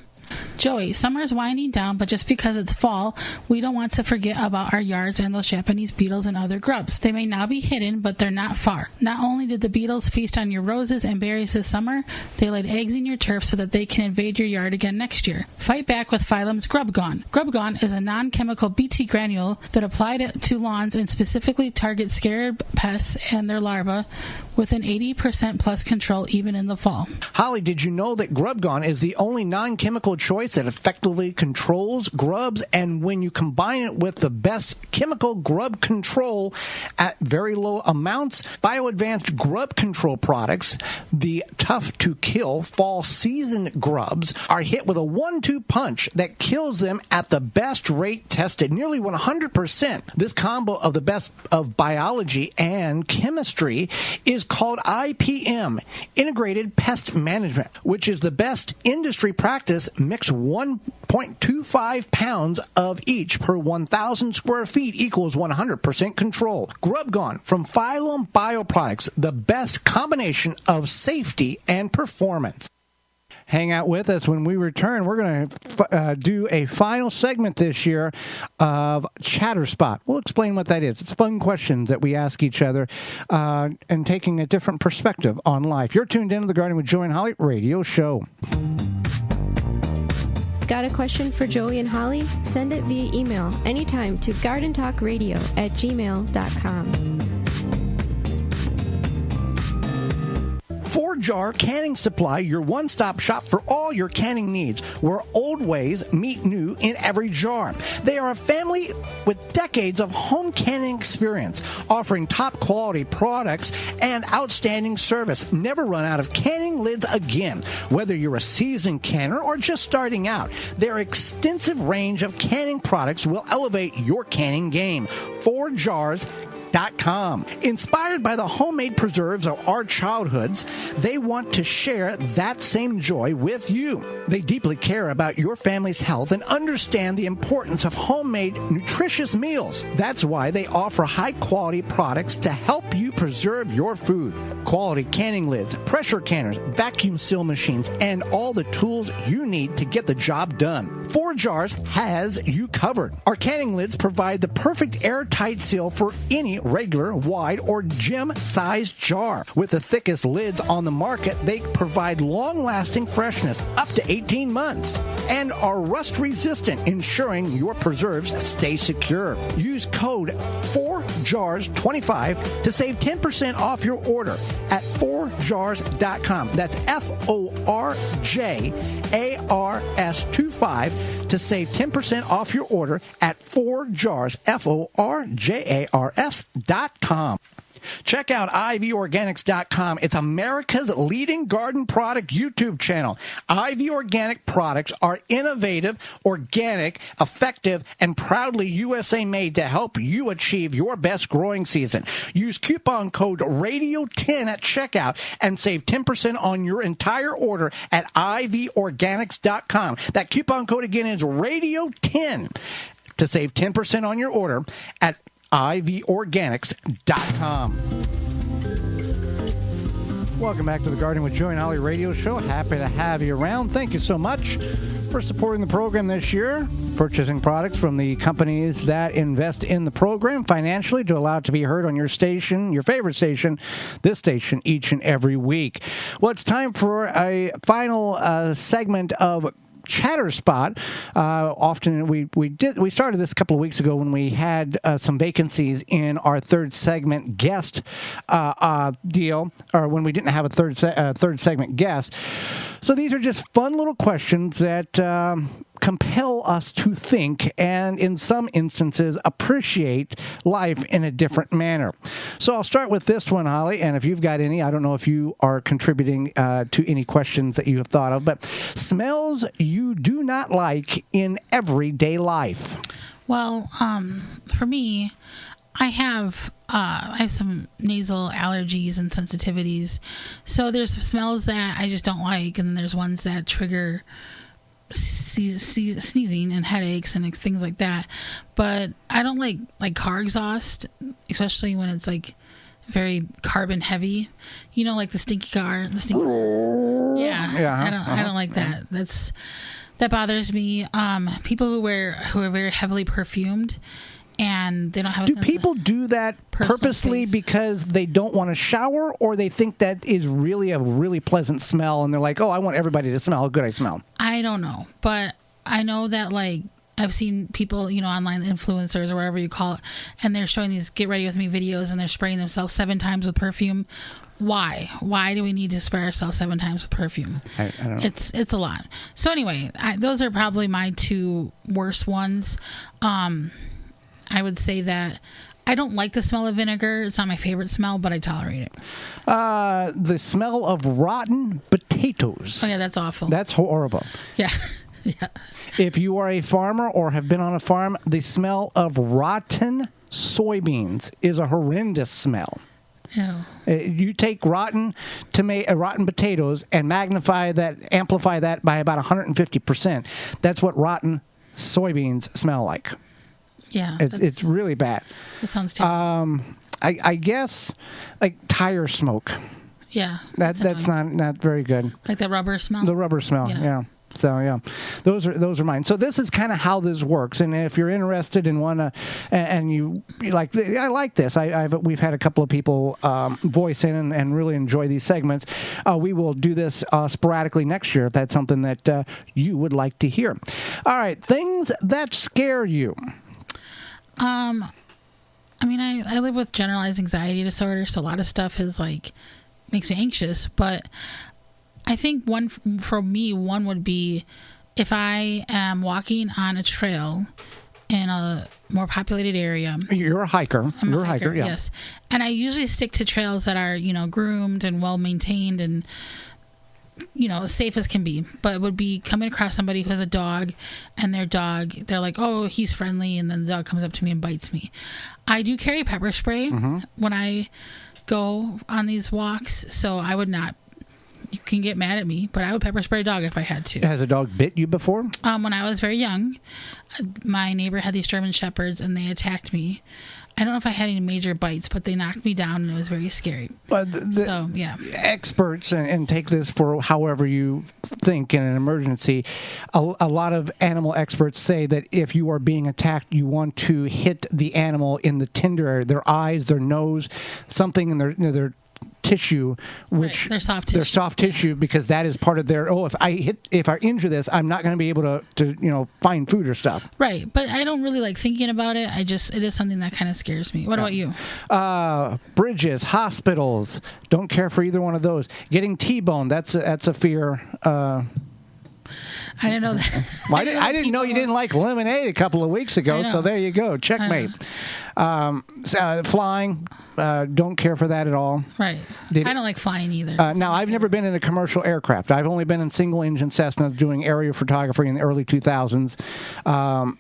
Speaker 4: Joey, summer is winding down, but just because it's fall, we don't want to forget about our yards and those Japanese beetles and other grubs. They may now be hidden, but they're not far. Not only did the beetles feast on your roses and berries this summer, they laid eggs in your turf so that they can invade your yard again next year. Fight back with Phylum's Grub Gone. Grub Gone is a non-chemical BT granule that applied to lawns and specifically targets scarab pests and their larvae with an 80% plus control even in the fall.
Speaker 1: Holly, did you know that Grub Gone is the only non-chemical choice that effectively controls grubs, and when you combine it with the best chemical grub control at very low amounts, BioAdvanced grub control products, the tough-to-kill fall season grubs, are hit with a 1-2 punch that kills them at the best rate tested, nearly 100%. This combo of the best of biology and chemistry is called IPM, Integrated Pest Management, which is the best industry practice. Mix 1.25 pounds of each per 1,000 square feet equals 100% control. Grub Gone from Phylum Bioproducts, the best combination of safety and performance.
Speaker 2: Hang out with us. When we return, we're going to do a final segment this year of Chatter Spot. We'll explain what that is. It's fun questions that we ask each other and taking a different perspective on life. You're tuned into the Gardening with Joey and Holly radio show.
Speaker 3: Got a question for Joey and Holly? Send it via email anytime to gardentalkradio@gmail.com.
Speaker 1: 4-Jar Canning Supply, your one-stop shop for all your canning needs, where old ways meet new in every jar. They are a family with decades of home canning experience, offering top-quality products and outstanding service. Never run out of canning lids again. Whether you're a seasoned canner or just starting out, their extensive range of canning products will elevate your canning game. 4Jars.com. Inspired by the homemade preserves of our childhoods, they want to share that same joy with you. They deeply care about your family's health and understand the importance of homemade, nutritious meals. That's why they offer high-quality products to help you preserve your food. Quality canning lids, pressure canners, vacuum seal machines, and all the tools you need to get the job done. 4Jars has you covered. Our canning lids provide the perfect airtight seal for any regular, wide, or gym-sized jar. With the thickest lids on the market, they provide long-lasting freshness, up to 18 months, and are rust-resistant, ensuring your preserves stay secure. Use code 4JARS25 to save 10% off your order at 4jars.com. That's FORJARS25 to save 10% off your order at 4jars, FORJARS.com. Check out ivorganics.com. It's America's leading garden product YouTube channel. IV Organic products are innovative, organic, effective, and proudly USA made to help you achieve your best growing season. Use coupon code RADIO10 at checkout and save 10% on your entire order at ivorganics.com. That coupon code again is RADIO10 to save 10% on your order at ivorganics.com.
Speaker 2: Welcome back to the Gardening with Joey and Holly radio show. Happy to have you around. Thank you so much for supporting the program this year, purchasing products from the companies that invest in the program financially to allow it to be heard on your station, your favorite station, this station, each and every week. Well, it's time for a final segment of Chatter Spot. Often we started this a couple of weeks ago when we had some vacancies in our third segment guest deal, or when we didn't have a third segment guest. So these are just fun little questions that compel us to think and, in some instances, appreciate life in a different manner. So I'll start with this one, Holly, and if you've got any, I don't know if you are contributing to any questions that you have thought of, but smells you do not like in everyday life.
Speaker 4: Well, for me, I have some nasal allergies and sensitivities. So there's smells that I just don't like, and then there's ones that trigger sneezing and headaches and things like that. But I don't like car exhaust, especially when it's like very carbon heavy. You know, like the stinky car. Yeah. I don't like that. That bothers me. People who are very heavily perfumed and they don't have.
Speaker 2: Do people do that purposely
Speaker 4: space
Speaker 2: because they don't want to shower, or they think that is really a really pleasant smell, and they're like, "Oh, I want everybody to smell how good I smell."
Speaker 4: I don't know, but I know that like I've seen people, you know, online influencers or whatever you call it, and they're showing these "get ready with me" videos, and they're spraying themselves 7 times with perfume. Why? Why do we need to spray ourselves 7 times with perfume?
Speaker 2: I don't know.
Speaker 4: It's a lot. So anyway, those are probably my 2 worst ones. I would say that I don't like the smell of vinegar. It's not my favorite smell, but I tolerate it.
Speaker 2: The smell of rotten potatoes.
Speaker 4: Oh yeah, that's awful.
Speaker 2: That's horrible.
Speaker 4: Yeah. Yeah.
Speaker 2: If you are a farmer or have been on a farm, the smell of rotten soybeans is a horrendous smell.
Speaker 4: Yeah.
Speaker 2: You take rotten potatoes and amplify that by about 150%. That's what rotten soybeans smell like.
Speaker 4: Yeah.
Speaker 2: It's really bad.
Speaker 4: That sounds terrible.
Speaker 2: I guess like tire smoke.
Speaker 4: Yeah.
Speaker 2: That's not very good.
Speaker 4: Like the rubber smell?
Speaker 2: The rubber smell, yeah. So yeah, those are mine. So this is kind of how this works. And if you're interested in one, and you like, I like this. We've had a couple of people voice in and really enjoy these segments. We will do this sporadically next year if that's something that you would like to hear. All right, things that scare you.
Speaker 4: I mean, I live with generalized anxiety disorder, so a lot of stuff is like makes me anxious. But I think one would be if I am walking on a trail in a more populated area.
Speaker 2: You're a hiker. You're a hiker, yeah.
Speaker 4: Yes. And I usually stick to trails that are, you know, groomed and well maintained and, you know, as safe as can be. But it would be coming across somebody who has a dog, and their dog, they're like, oh, he's friendly, and then the dog comes up to me and bites me. I do carry pepper spray when I go on these walks, so I would not. You can get mad at me, but I would pepper spray a dog if I had to.
Speaker 2: Has a dog bit you before?
Speaker 4: When I was very young, my neighbor had these German Shepherds, and they attacked me. I don't know if I had any major bites, but they knocked me down, and it was very scary. So, yeah.
Speaker 2: Experts, and take this for however you think in an emergency, a lot of animal experts say that if you are being attacked, you want to hit the animal in the tender area, their eyes, their nose, something in their tissue, which
Speaker 4: their soft
Speaker 2: tissue, because that is part of their. Oh, if I injure this, I'm not going to be able to find food or stuff.
Speaker 4: Right, but I don't really like thinking about it. It is something that kind of scares me. What about you?
Speaker 2: Bridges, hospitals. Don't care for either one of those. Getting T-boned. That's a fear.
Speaker 4: I didn't know that.
Speaker 2: I didn't know you didn't like lemonade a couple of weeks ago. So there you go. Checkmate. Flying. Don't care for that at all.
Speaker 4: Right. I don't like flying either.
Speaker 2: Now, I've never been in a commercial aircraft. I've only been in single-engine Cessnas doing aerial photography in the early 2000s.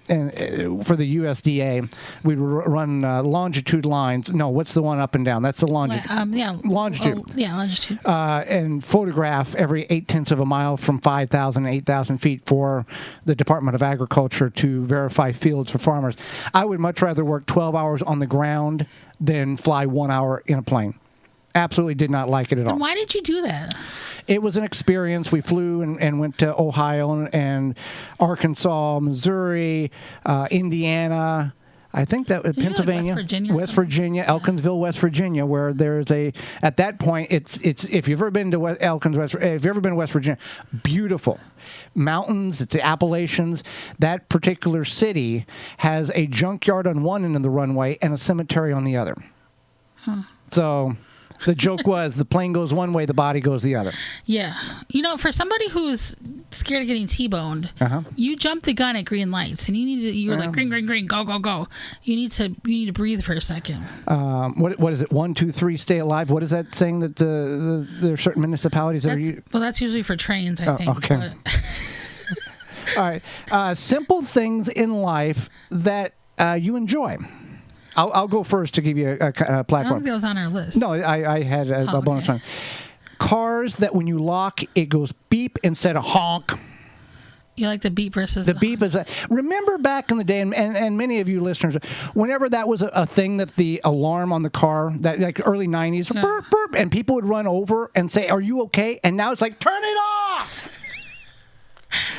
Speaker 2: And for the USDA, we'd run longitude lines. No, what's the one up and down? That's the longitude. Longitude.
Speaker 4: Longitude.
Speaker 2: And photograph every 0.8 of a mile from 5,000 to 8,000 feet for the Department of Agriculture to verify fields for farmers. I would much rather work 12 hours on the ground than fly 1 hour in a plane. Absolutely did not like it at all.
Speaker 4: And why did you do that?
Speaker 2: It was an experience. We flew and went to Ohio and Arkansas, Missouri, Indiana. I think that Pennsylvania, West Virginia, Elkinsville, West Virginia, where there's at that point it's if you've ever been to if you've ever been to West Virginia, beautiful mountains. It's the Appalachians. That particular city has a junkyard on one end of the runway and a cemetery on the other. So the joke was the plane goes one way, the body goes the other.
Speaker 4: Yeah. For somebody who's scared of getting T-boned, you jump the gun at green lights, and you're like green, green, green, go, go, go. You need to breathe for a second.
Speaker 2: What is it? 1, 2, 3, stay alive. What is that saying that there are certain municipalities that are?
Speaker 4: Well, that's usually for trains, I think.
Speaker 2: Okay. All right. Simple things in life that you enjoy. I'll go first to give you a platform.
Speaker 4: I don't think that was on our list.
Speaker 2: No, I had a bonus one. Cars that when you lock, it goes beep instead of honk.
Speaker 4: You like the beep versus
Speaker 2: the beep is remember back in the day, and many of you listeners, whenever that was a thing that the alarm on the car, that like early 90s, burp, burp, and people would run over and say, "Are you okay?" And now it's like, "Turn it off."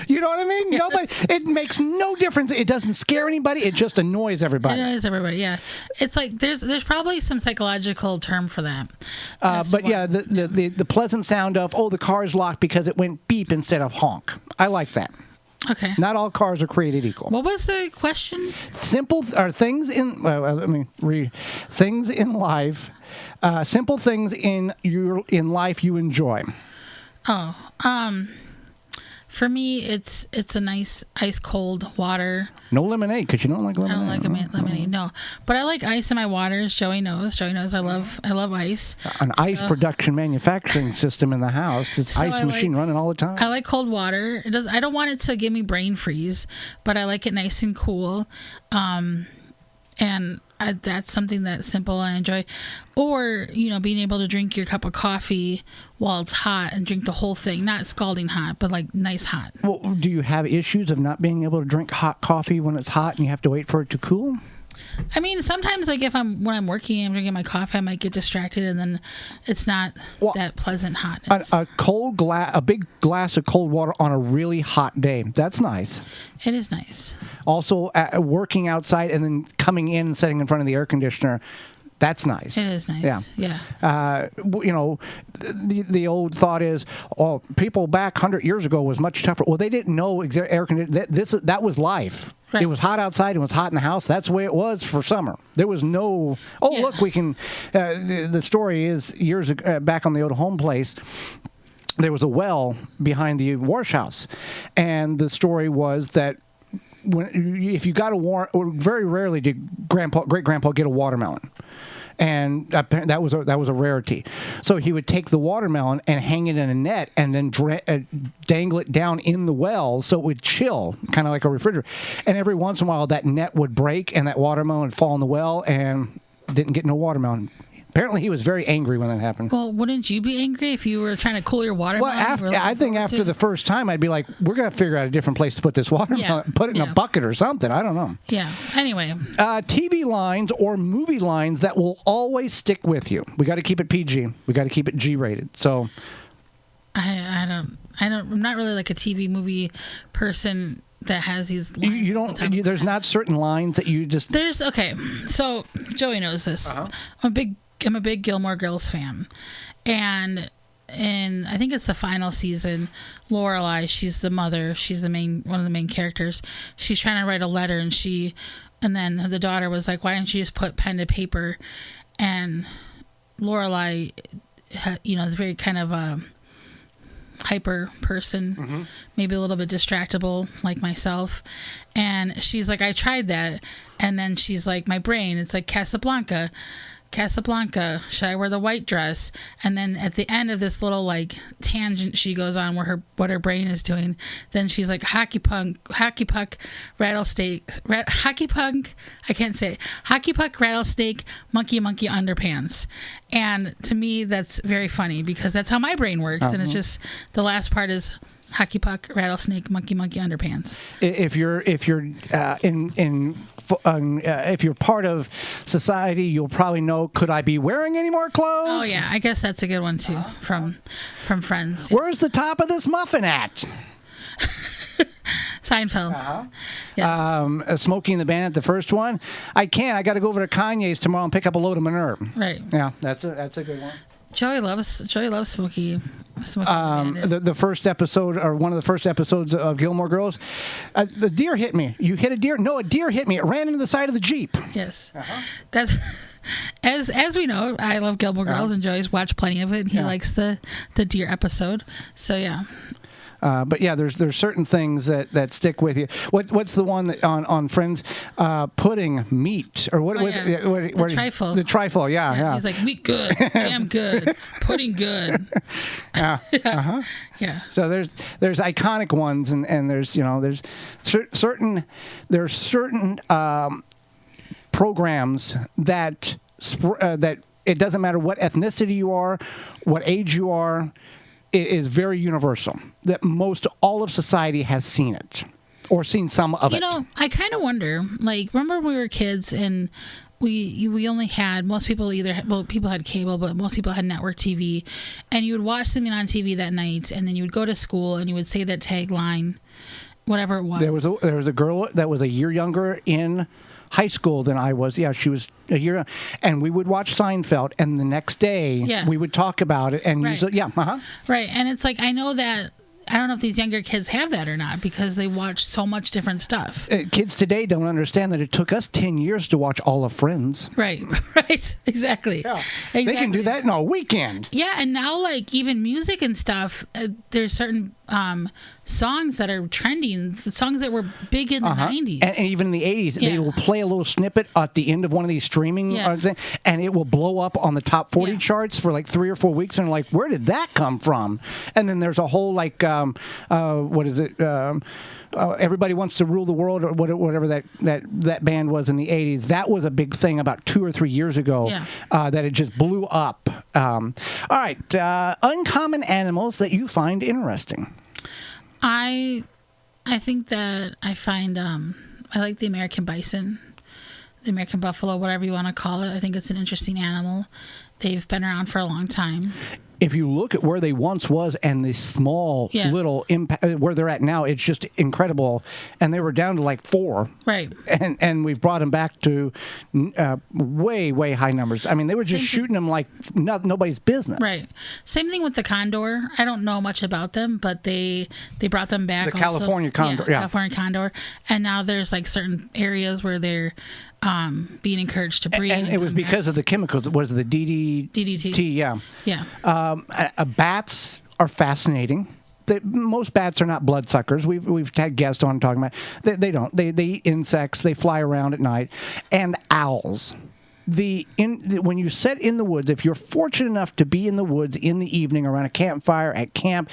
Speaker 2: You know what I mean? Yes. Nobody. It makes no difference. It doesn't scare anybody. It just annoys everybody.
Speaker 4: It annoys everybody. Yeah, it's like there's probably some psychological term for that.
Speaker 2: But yeah, the pleasant sound of the car is locked because it went beep instead of honk. I like that.
Speaker 4: Okay.
Speaker 2: Not all cars are created equal.
Speaker 4: What was the question?
Speaker 2: Simple are things in. Let me read. Things in life. Simple things in life you enjoy.
Speaker 4: For me, it's a nice ice cold water.
Speaker 2: No lemonade, because you don't like lemonade.
Speaker 4: I don't like lemonade, no. But I like ice in my waters. Joey knows I love ice.
Speaker 2: An ice production manufacturing system in the house. It's ice machine running all the time.
Speaker 4: I like cold water. I don't want it to give me brain freeze, but I like it nice and cool. And that's something that's simple I enjoy. Or, being able to drink your cup of coffee while it's hot and drink the whole thing. Not scalding hot, but like nice hot.
Speaker 2: Well, do you have issues of not being able to drink hot coffee when it's hot and you have to wait for it to cool?
Speaker 4: I mean, sometimes like when I'm working, I'm drinking my coffee, I might get distracted, and then it's not that pleasant hotness.
Speaker 2: A big glass of cold water on a really hot day. That's nice.
Speaker 4: It is nice. Also,
Speaker 2: working outside and then coming in and sitting in front of the air conditioner. That's nice.
Speaker 4: It is nice. Yeah.
Speaker 2: The old thought is, people back 100 years ago was much tougher. Well, they didn't know air conditioning. That was life. Right. It was hot outside and it was hot in the house. That's the way it was for summer. There was no, look, we can, the story is years ago, back on the old home place, there was a well behind the wash house. And the story was that if you got very rarely did great grandpa get a watermelon, and that was a rarity. So he would take the watermelon and hang it in a net, and then dangle it down in the well so it would chill, kind of like a refrigerator. And every once in a while, that net would break, and that watermelon would fall in the well, and didn't get no watermelon. Apparently, he was very angry when that happened.
Speaker 4: Well, wouldn't you be angry if you were trying to cool your watermelon?
Speaker 2: Well, I think after the first time, I'd be like, we're going to figure out a different place to put this watermelon.
Speaker 4: Yeah.
Speaker 2: Put it in a bucket or something. I don't know.
Speaker 4: Yeah. Anyway.
Speaker 2: TV lines or movie lines that will always stick with you. We got to keep it PG. We got to keep it G-rated. So,
Speaker 4: I'm not really like a TV movie person that has these lines.
Speaker 2: There's not certain lines that you just...
Speaker 4: So, Joey knows this. Uh-huh. I'm a big Gilmore Girls fan, and I think it's the final season. Lorelai, she's the mother. She's one of the main characters. She's trying to write a letter, and then the daughter was like, "Why don't you just put pen to paper?" And Lorelai, is very kind of a hyper person, maybe a little bit distractible like myself, and she's like, I tried that, and then she's like, my brain, it's like Casablanca, should I wear the white dress? And then at the end of this little like tangent she goes on where what her brain is doing, then she's like hockey puck rattlesnake, hockey puck rattlesnake monkey underpants. And to me that's very funny because that's how my brain works. And it's just the last part is hockey puck, rattlesnake, monkey underpants.
Speaker 2: If you're part of society, you'll probably know. Could I be wearing any more clothes?
Speaker 4: Oh yeah, I guess that's a good one too from Friends.
Speaker 2: Where's the top of this muffin at?
Speaker 4: Seinfeld.
Speaker 2: Yes. Smokey and the Bandit, the first one. I can't. I got to go over to Kanye's tomorrow and pick up a load of manure.
Speaker 4: Right.
Speaker 2: Yeah, that's a good one.
Speaker 4: Joey loves Smokey.
Speaker 2: The first episode, or one of the first episodes of Gilmore Girls, the deer hit me. You hit a deer? No, a deer hit me. It ran into the side of the Jeep.
Speaker 4: Yes, that's as we know. I love Gilmore Girls, and Joey's watched plenty of it. And he likes the deer episode. So yeah.
Speaker 2: But yeah, there's certain things that stick with you. What's the one that on Friends? Pudding, meat, or what?
Speaker 4: Oh, yeah. The trifle.
Speaker 2: The trifle, yeah.
Speaker 4: He's like, meat good, jam good, pudding good.
Speaker 2: Yeah. Uh-huh.
Speaker 4: Yeah.
Speaker 2: So there's iconic ones, and there's certain programs that it doesn't matter what ethnicity you are, what age you are, it is very universal. That most all of society has seen it or seen some of it.
Speaker 4: I kind of wonder. Like, remember when we were kids and we only had, most people people had cable, but most people had network TV, and you would watch something on TV that night, and then you would go to school and you would say that tagline, whatever it was.
Speaker 2: There was a girl that was a year younger in high school than I was. Yeah, she was a year, and we would watch Seinfeld, and the next day we would talk about it and use it. Yeah,
Speaker 4: right. And it's like, I know that. I don't know if these younger kids have that or not because they watch so much different stuff.
Speaker 2: Kids today don't understand that it took us 10 years to watch all of Friends.
Speaker 4: Right, exactly.
Speaker 2: Yeah.
Speaker 4: Exactly.
Speaker 2: They can do that in a weekend.
Speaker 4: Yeah, and now, like, even music and stuff, there's certain songs that are trending, the songs that were big in the 90s.
Speaker 2: And even in the 80s, they will play a little snippet at the end of one of these streaming things, and it will blow up on the top 40 charts for like 3 or 4 weeks, and like, where did that come from? And then there's a whole, like, what is it? Everybody Wants to Rule the World, or whatever that band was in the 80s. That was a big thing about 2 or 3 years ago that it just blew up. All right. Uncommon animals that you find interesting.
Speaker 4: I think that I find I like the American bison, the American buffalo, whatever you want to call it. I think it's an interesting animal. They've been around for a long time.
Speaker 2: If you look at where they once was and the small little impact where they're at now, it's just incredible. And they were down to like 4,
Speaker 4: right?
Speaker 2: And we've brought them back to way high numbers. I mean, they were just shooting them like nobody's business,
Speaker 4: right? Same thing with the condor. I don't know much about them, but they brought them back.
Speaker 2: The California condor,
Speaker 4: California condor, and now there's like certain areas where they're being encouraged to breed.
Speaker 2: And it was because of the chemicals. It was the DDT.
Speaker 4: Yeah.
Speaker 2: Bats are fascinating. Most bats are not bloodsuckers. We've had guests on talking about they don't. They eat insects. They fly around at night. And owls. When you sit in the woods, if you're fortunate enough to be in the woods in the evening around a campfire at camp,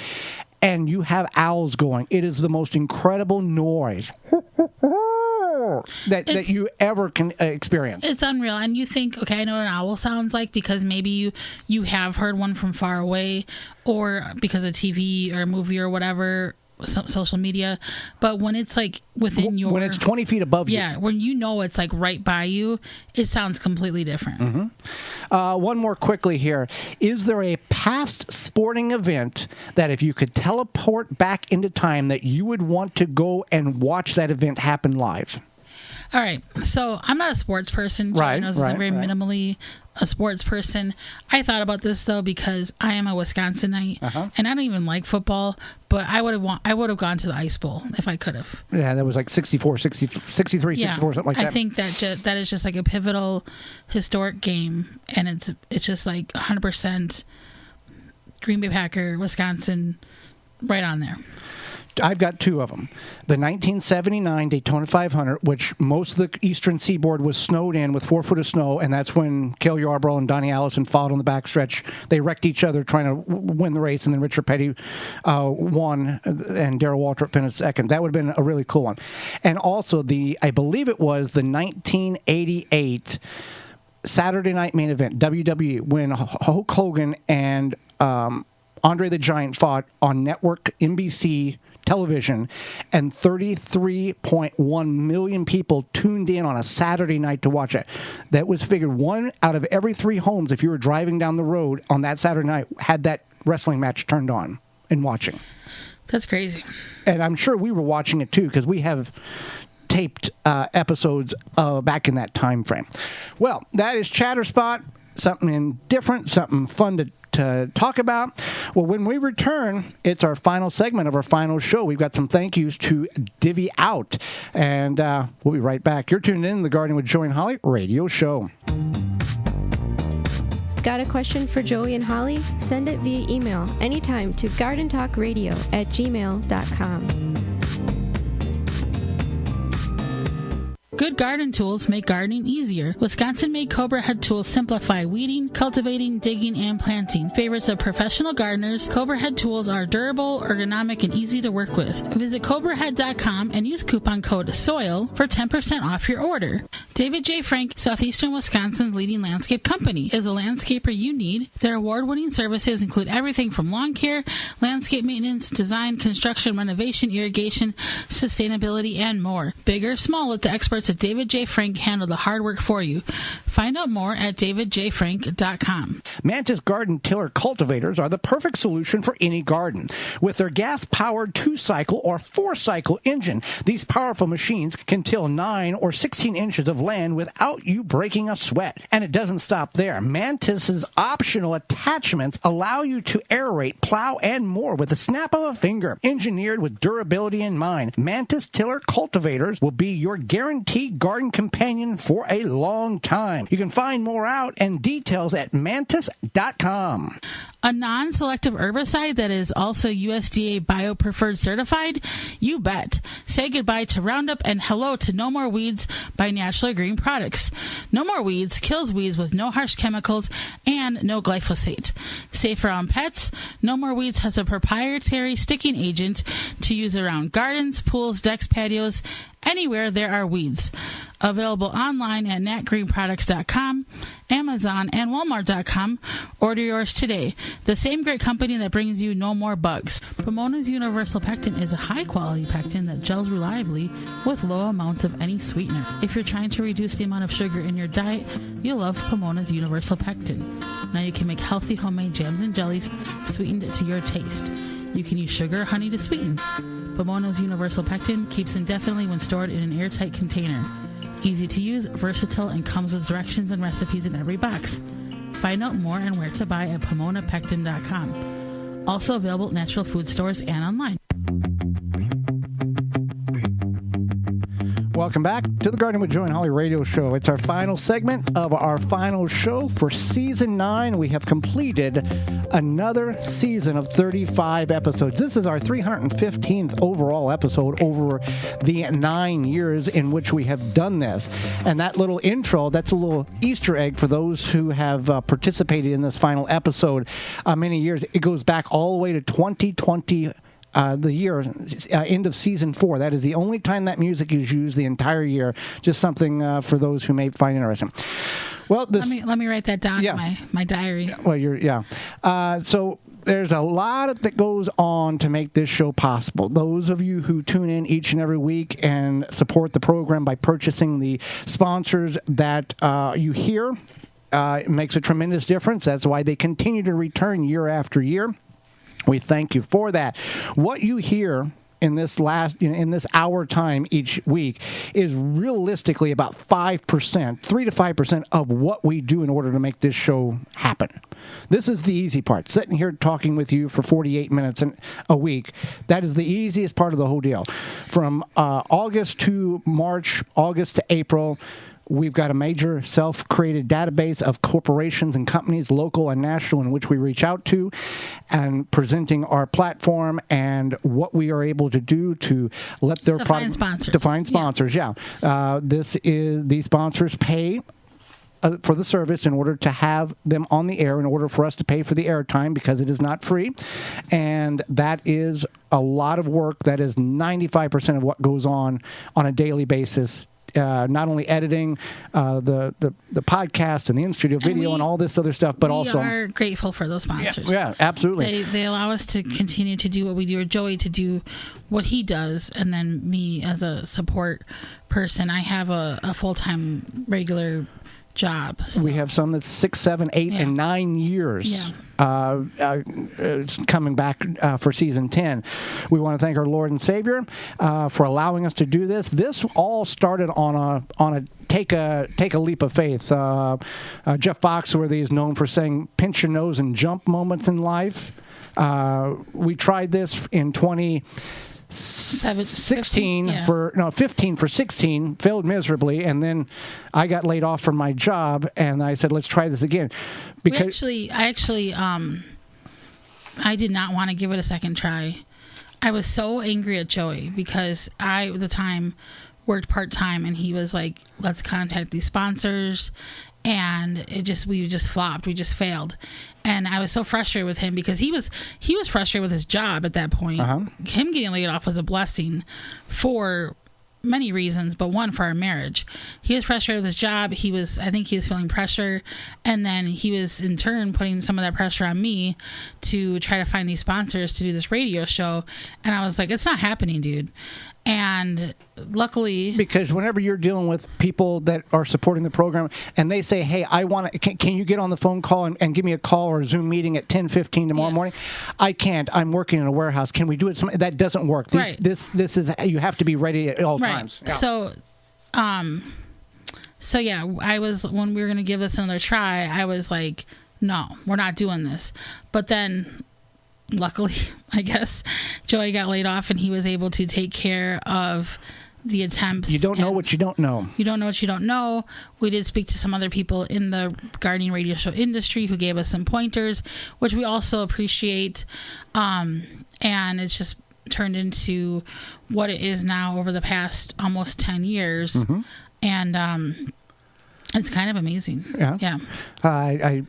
Speaker 2: and you have owls going, it is the most incredible noise that you ever can experience.
Speaker 4: It's unreal. And you think, okay, I know what an owl sounds like because maybe you have heard one from far away, or because of TV or a movie or whatever, social media. But when it's like within
Speaker 2: when it's 20 feet above you.
Speaker 4: Yeah, when you know it's like right by you, it sounds completely different.
Speaker 2: Mm-hmm. One more quickly here. Is there a past sporting event that if you could teleport back into time that you would want to go and watch that event happen live?
Speaker 4: All right. So I'm not a sports person.
Speaker 2: Right.
Speaker 4: I'm very minimally a sports person. I thought about this though because I am a Wisconsinite and I don't even like football, but I would have gone to the Ice Bowl if I could have.
Speaker 2: Yeah, that was like 64, 63, 64, something like that.
Speaker 4: I think that is just like a pivotal historic game, and it's just like 100% Green Bay Packer, Wisconsin, right on there.
Speaker 2: I've got 2 of them. The 1979 Daytona 500, which most of the eastern seaboard was snowed in with 4 foot of snow, and that's when Cale Yarborough and Donnie Allison fought on the backstretch. They wrecked each other trying to win the race, and then Richard Petty won, and Darrell Waltrip finished second. That would have been a really cool one. And also, I believe it was the 1988 Saturday Night Main Event, WWE, when Hulk Hogan and Andre the Giant fought on network NBC television, and 33.1 million people tuned in on a Saturday night to watch it. That was figured 1 out of every 3 homes, if you were driving down the road on that Saturday night, had that wrestling match turned on and watching.
Speaker 4: That's crazy.
Speaker 2: And I'm sure we were watching it too, because we have taped episodes back in that time frame. Well, that is Chatter Spot. Something different, something fun to talk about. Well, when we return, it's our final segment of our final show. We've got some thank yous to divvy out, and we'll be right back. You're tuned in to the Gardening with Joey and Holly radio show.
Speaker 3: Got a question for Joey and Holly? Send it via email anytime to gardentalkradio@gmail.com.
Speaker 4: Good garden tools make gardening easier. Wisconsin-made Cobra Head tools simplify weeding, cultivating, digging, and planting. Favorites of professional gardeners, Cobra Head tools are durable, ergonomic, and easy to work with. Visit CobraHead.com and use coupon code SOIL for 10% off your order. David J. Frank, Southeastern Wisconsin's leading landscape company, is a landscaper you need. Their award-winning services include everything from lawn care, landscape maintenance, design, construction, renovation, irrigation, sustainability, and more. Big or small, let the experts at David J. Frank handle the hard work for you. Find out more at davidjfrank.com.
Speaker 1: Mantis garden tiller cultivators are the perfect solution for any garden. With their gas-powered 2-cycle or 4-cycle engine, these powerful machines can till 9 or 16 inches of land without you breaking a sweat. And it doesn't stop there. Mantis's optional attachments allow you to aerate, plow, and more with a snap of a finger. Engineered with durability in mind, Mantis tiller cultivators will be your guaranteed garden companion for a long time. You can find more out and details at mantis.com.
Speaker 4: A non-selective herbicide that is also USDA Bio-Preferred certified? You bet. Say goodbye to Roundup and hello to No More Weeds by Naturally Green Products. No More Weeds kills weeds with no harsh chemicals and no glyphosate. Safe around pets, No More Weeds has a proprietary sticking agent to use around gardens, pools, decks, patios, anywhere there are weeds. Available online at natgreenproducts.com, Amazon, and Walmart.com. Order yours today. The same great company that brings you no more bugs. Pomona's Universal Pectin is a high-quality pectin that gels reliably with low amounts of any sweetener. If you're trying to reduce the amount of sugar in your diet, you'll love Pomona's Universal Pectin. Now you can make healthy homemade jams and jellies sweetened to your taste. You can use sugar or honey to sweeten. Pomona's Universal Pectin keeps indefinitely when stored in an airtight container. Easy to use, versatile, and comes with directions and recipes in every box. Find out more and where to buy at PomonaPectin.com. Also available at natural food stores and online.
Speaker 2: Welcome back to the Garden with Joe and Holly radio show. It's our final segment of our final show for Season 9. We have completed another season of 35 episodes. This is our 315th overall episode over the 9 years in which we have done this. And that little intro, that's a little Easter egg for those who have participated in this final episode many years. It goes back all the way to 2020. The year, end of season 4. That is the only time that music is used the entire year. Just something for those who may find interesting. Well,
Speaker 4: let me write that down in my diary.
Speaker 2: Well, so there's a lot that goes on to make this show possible. Those of you who tune in each and every week and support the program by purchasing the sponsors that you hear, it makes a tremendous difference. That's why they continue to return year after year. We thank you for that. What you hear in this hour time each week is realistically about 5%, 3 to 5% of what we do in order to make this show happen. This is the easy part. Sitting here talking with you for 48 minutes a week, that is the easiest part of the whole deal. From August to March, August to April, we've got a major self-created database of corporations and companies, local and national, in which we reach out to and presenting our platform and what we are able to do to let their
Speaker 4: find sponsors.
Speaker 2: To find sponsors, these sponsors pay for the service in order to have them on the air, in order for us to pay for the airtime, because it is not free. And that is a lot of work. That is 95% of what goes on a daily basis. Not only editing the podcast and the in-studio video and all this other stuff, but also
Speaker 4: we are grateful for those sponsors.
Speaker 2: Yeah, absolutely.
Speaker 4: They allow us to continue to do what we do, or Joey to do what he does, and then me as a support person. I have a full-time regular job. So. We
Speaker 2: have some that's 6, 7, 8, and 9 years coming back for season 10. We want to thank our Lord and Savior for allowing us to do this. This all started on a take a leap of faith. Jeff Foxworthy is known for saying pinch your nose and jump moments in life. We tried this in 2016 16
Speaker 4: yeah.
Speaker 2: for 15 for 16, failed miserably, and then I got laid off from my job, and I said, let's try this again. Because
Speaker 4: I did not want to give it a second try. I was so angry at Joey because I, at the time, worked part-time, and he was like, let's contact these sponsors, and we just flopped. We just failed. And I was so frustrated with him because he was frustrated with his job at that point. Him getting laid off was a blessing for many reasons, but one, for our marriage. He was frustrated with his job. I think he was feeling pressure, and then he was in turn putting some of that pressure on me to try to find these sponsors to do this radio show. And I was like, it's not happening, dude. And luckily,
Speaker 2: because whenever you're dealing with people that are supporting the program and they say, hey, I want to, can you get on the phone call and give me a call or a Zoom meeting at 10:15 tomorrow morning? I can't. I'm working in a warehouse. Can we do it? That doesn't work. This is, you have to be ready at all times. Yeah.
Speaker 4: So yeah, when we were going to give this another try, I was like, no, we're not doing this. But then luckily, I guess, Joey got laid off and he was able to take care of the attempts.
Speaker 2: You don't know what you don't know.
Speaker 4: You don't know what you don't know. We did speak to some other people in the gardening radio show industry who gave us some pointers, which we also appreciate. And it's just turned into what it is now over the past almost 10 years. Mm-hmm. And it's kind of amazing. Yeah.
Speaker 2: I've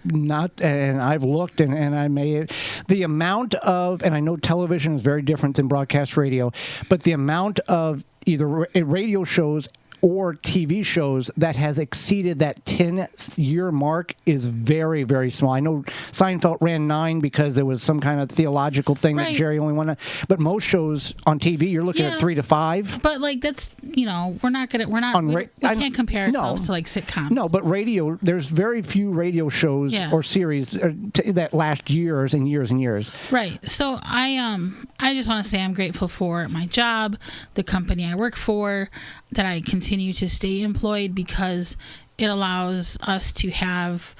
Speaker 2: looked and I may, the amount of, and I know television is very different than broadcast radio, but the amount of either radio shows or TV shows that has exceeded that 10-year mark is very, very small. I know Seinfeld ran 9 because there was some kind of theological thing that Jerry only wanted. But most shows on TV, you're looking at 3 to 5.
Speaker 4: But like that's, we can't compare ourselves to like sitcoms.
Speaker 2: No, but radio, there's very few radio shows or series that last years and years and years.
Speaker 4: Right. So I just want to say I'm grateful for my job, the company I work for, that I continue to stay employed because it allows us to have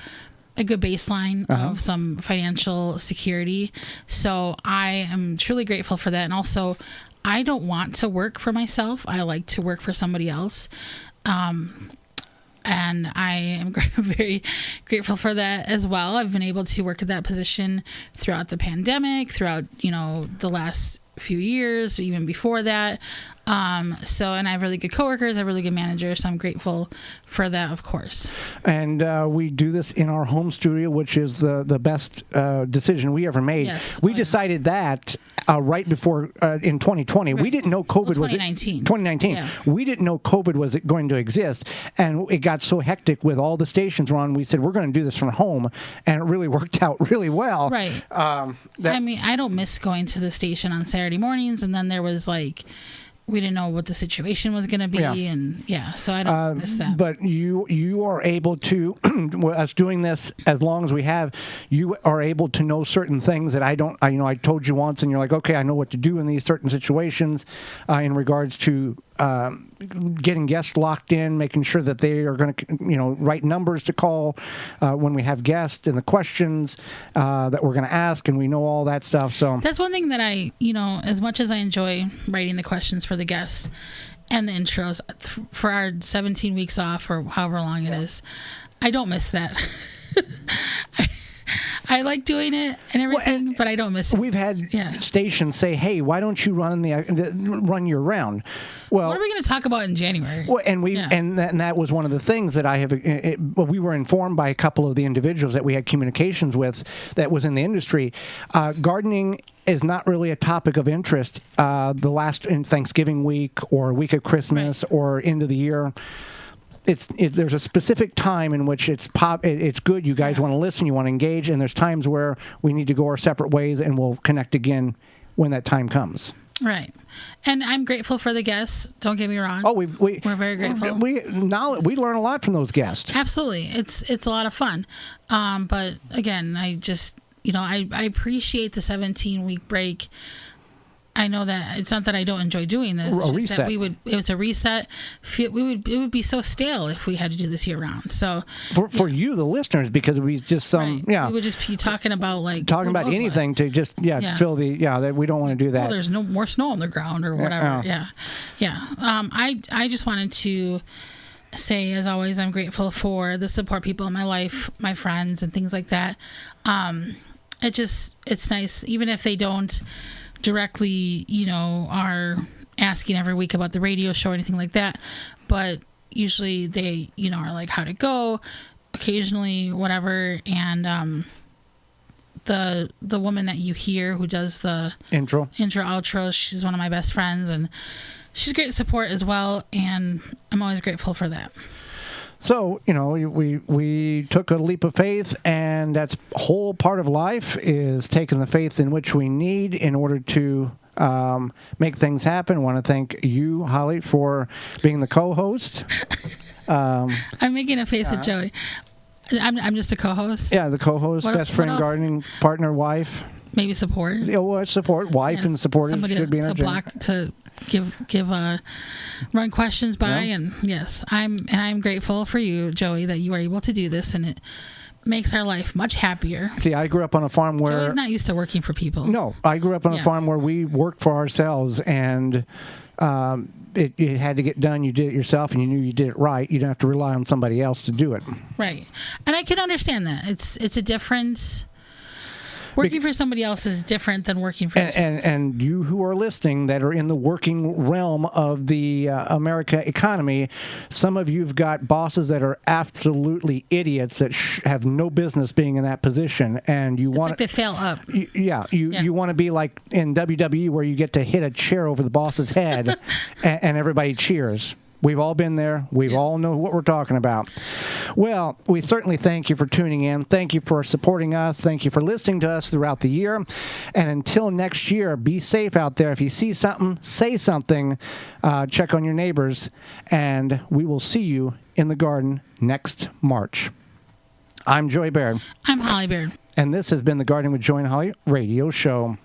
Speaker 4: a good baseline of some financial security. So I am truly grateful for that. And also, I don't want to work for myself. I like to work for somebody else. And I am very grateful for that as well. I've been able to work at that position throughout the pandemic, throughout, the last few years, even before that. And I have really good coworkers, I have really good managers, so I'm grateful for that, of course.
Speaker 2: And we do this in our home studio, which is the best decision we ever made.
Speaker 4: Yes.
Speaker 2: We decided that right before in 2020. Right. We didn't know COVID was 2019. Yeah. We didn't know COVID was going to exist, and it got so hectic with all the stations we're on. We said we're going to do this from home, and it really worked out really well.
Speaker 4: Right. I don't miss going to the station on Saturday mornings, and then there was we didn't know what the situation was going to be, so I don't miss that.
Speaker 2: But you are able to, us doing this as long as we have, you are able to know certain things that I don't. I told you once, and you're like, okay, I know what to do in these certain situations, in regards to getting guests locked in, making sure that they are going to, right numbers to call when we have guests, and the questions that we're going to ask, and we know all that stuff. So
Speaker 4: that's one thing that I, as much as I enjoy writing the questions for the guests and the intros for our 17 weeks off or however long it is, I don't miss that. I like doing it and everything, but I don't miss it.
Speaker 2: We've had stations say, "Hey, why don't you run year round?" Well,
Speaker 4: what are we going to talk about in January?
Speaker 2: Well, and that was one of the things that I have. We were informed by a couple of the individuals that we had communications with that was in the industry. Gardening is not really a topic of interest. In Thanksgiving week or week of Christmas or end of the year. There's a specific time in which it's good. You guys want to listen, you want to engage, and there's times where we need to go our separate ways, and we'll connect again when that time comes.
Speaker 4: Right, and I'm grateful for the guests. Don't get me wrong.
Speaker 2: Oh, we're
Speaker 4: very grateful.
Speaker 2: We learn a lot from those guests.
Speaker 4: Absolutely, it's a lot of fun. But again, I just I appreciate the 17-week break. I know that it's not that I don't enjoy doing this. It's just that it's a reset. It would be so stale if we had to do this year round. So
Speaker 2: for you, the listeners, because we just we
Speaker 4: would just be talking about
Speaker 2: anything to just fill that we don't want to do that.
Speaker 4: Oh, there's no more snow on the ground or whatever. Yeah. I just wanted to say, as always, I'm grateful for the support people in my life, my friends, and things like that. It's nice, even if they don't directly, are asking every week about the radio show or anything like that, but usually they, are like, how'd it go? Occasionally, whatever. And the woman that you hear who does the intro outro, she's one of my best friends, and she's great support as well, and I'm always grateful for that.
Speaker 2: So, we took a leap of faith, and that's a whole part of life, is taking the faith in which we need in order to make things happen. I want to thank you, Holly, for being the co-host.
Speaker 4: I'm making a face at Joey. I'm just a co-host?
Speaker 2: Yeah, the co-host, best friend, gardening partner, wife.
Speaker 4: Maybe support.
Speaker 2: Yeah, well, support. Wife and support should be in our
Speaker 4: to give run questions by, and yes, I'm grateful for you, Joey, that you are able to do this, and it makes our life much happier.
Speaker 2: See, I grew up on a farm where
Speaker 4: Joey's not used to working for people.
Speaker 2: No, I grew up on a farm where we worked for ourselves, and it had to get done. You did it yourself, and you knew you did it right. You didn't have to rely on somebody else to do it.
Speaker 4: Right, and I can understand that. It's a difference. Working for somebody else is different than working for yourself.
Speaker 2: And you who are listening that are in the working realm of the America economy, some of you've got bosses that are absolutely idiots that have no business being in that position, and you want
Speaker 4: they fail up.
Speaker 2: You want to be like in WWE where you get to hit a chair over the boss's head, and everybody cheers. We've all been there. We all know what we're talking about. Well, we certainly thank you for tuning in. Thank you for supporting us. Thank you for listening to us throughout the year. And until next year, be safe out there. If you see something, say something. Check on your neighbors. And we will see you in the garden next March. I'm Joy Baird.
Speaker 4: I'm Holly Baird.
Speaker 2: And this has been the Gardening with Joy and Holly radio show.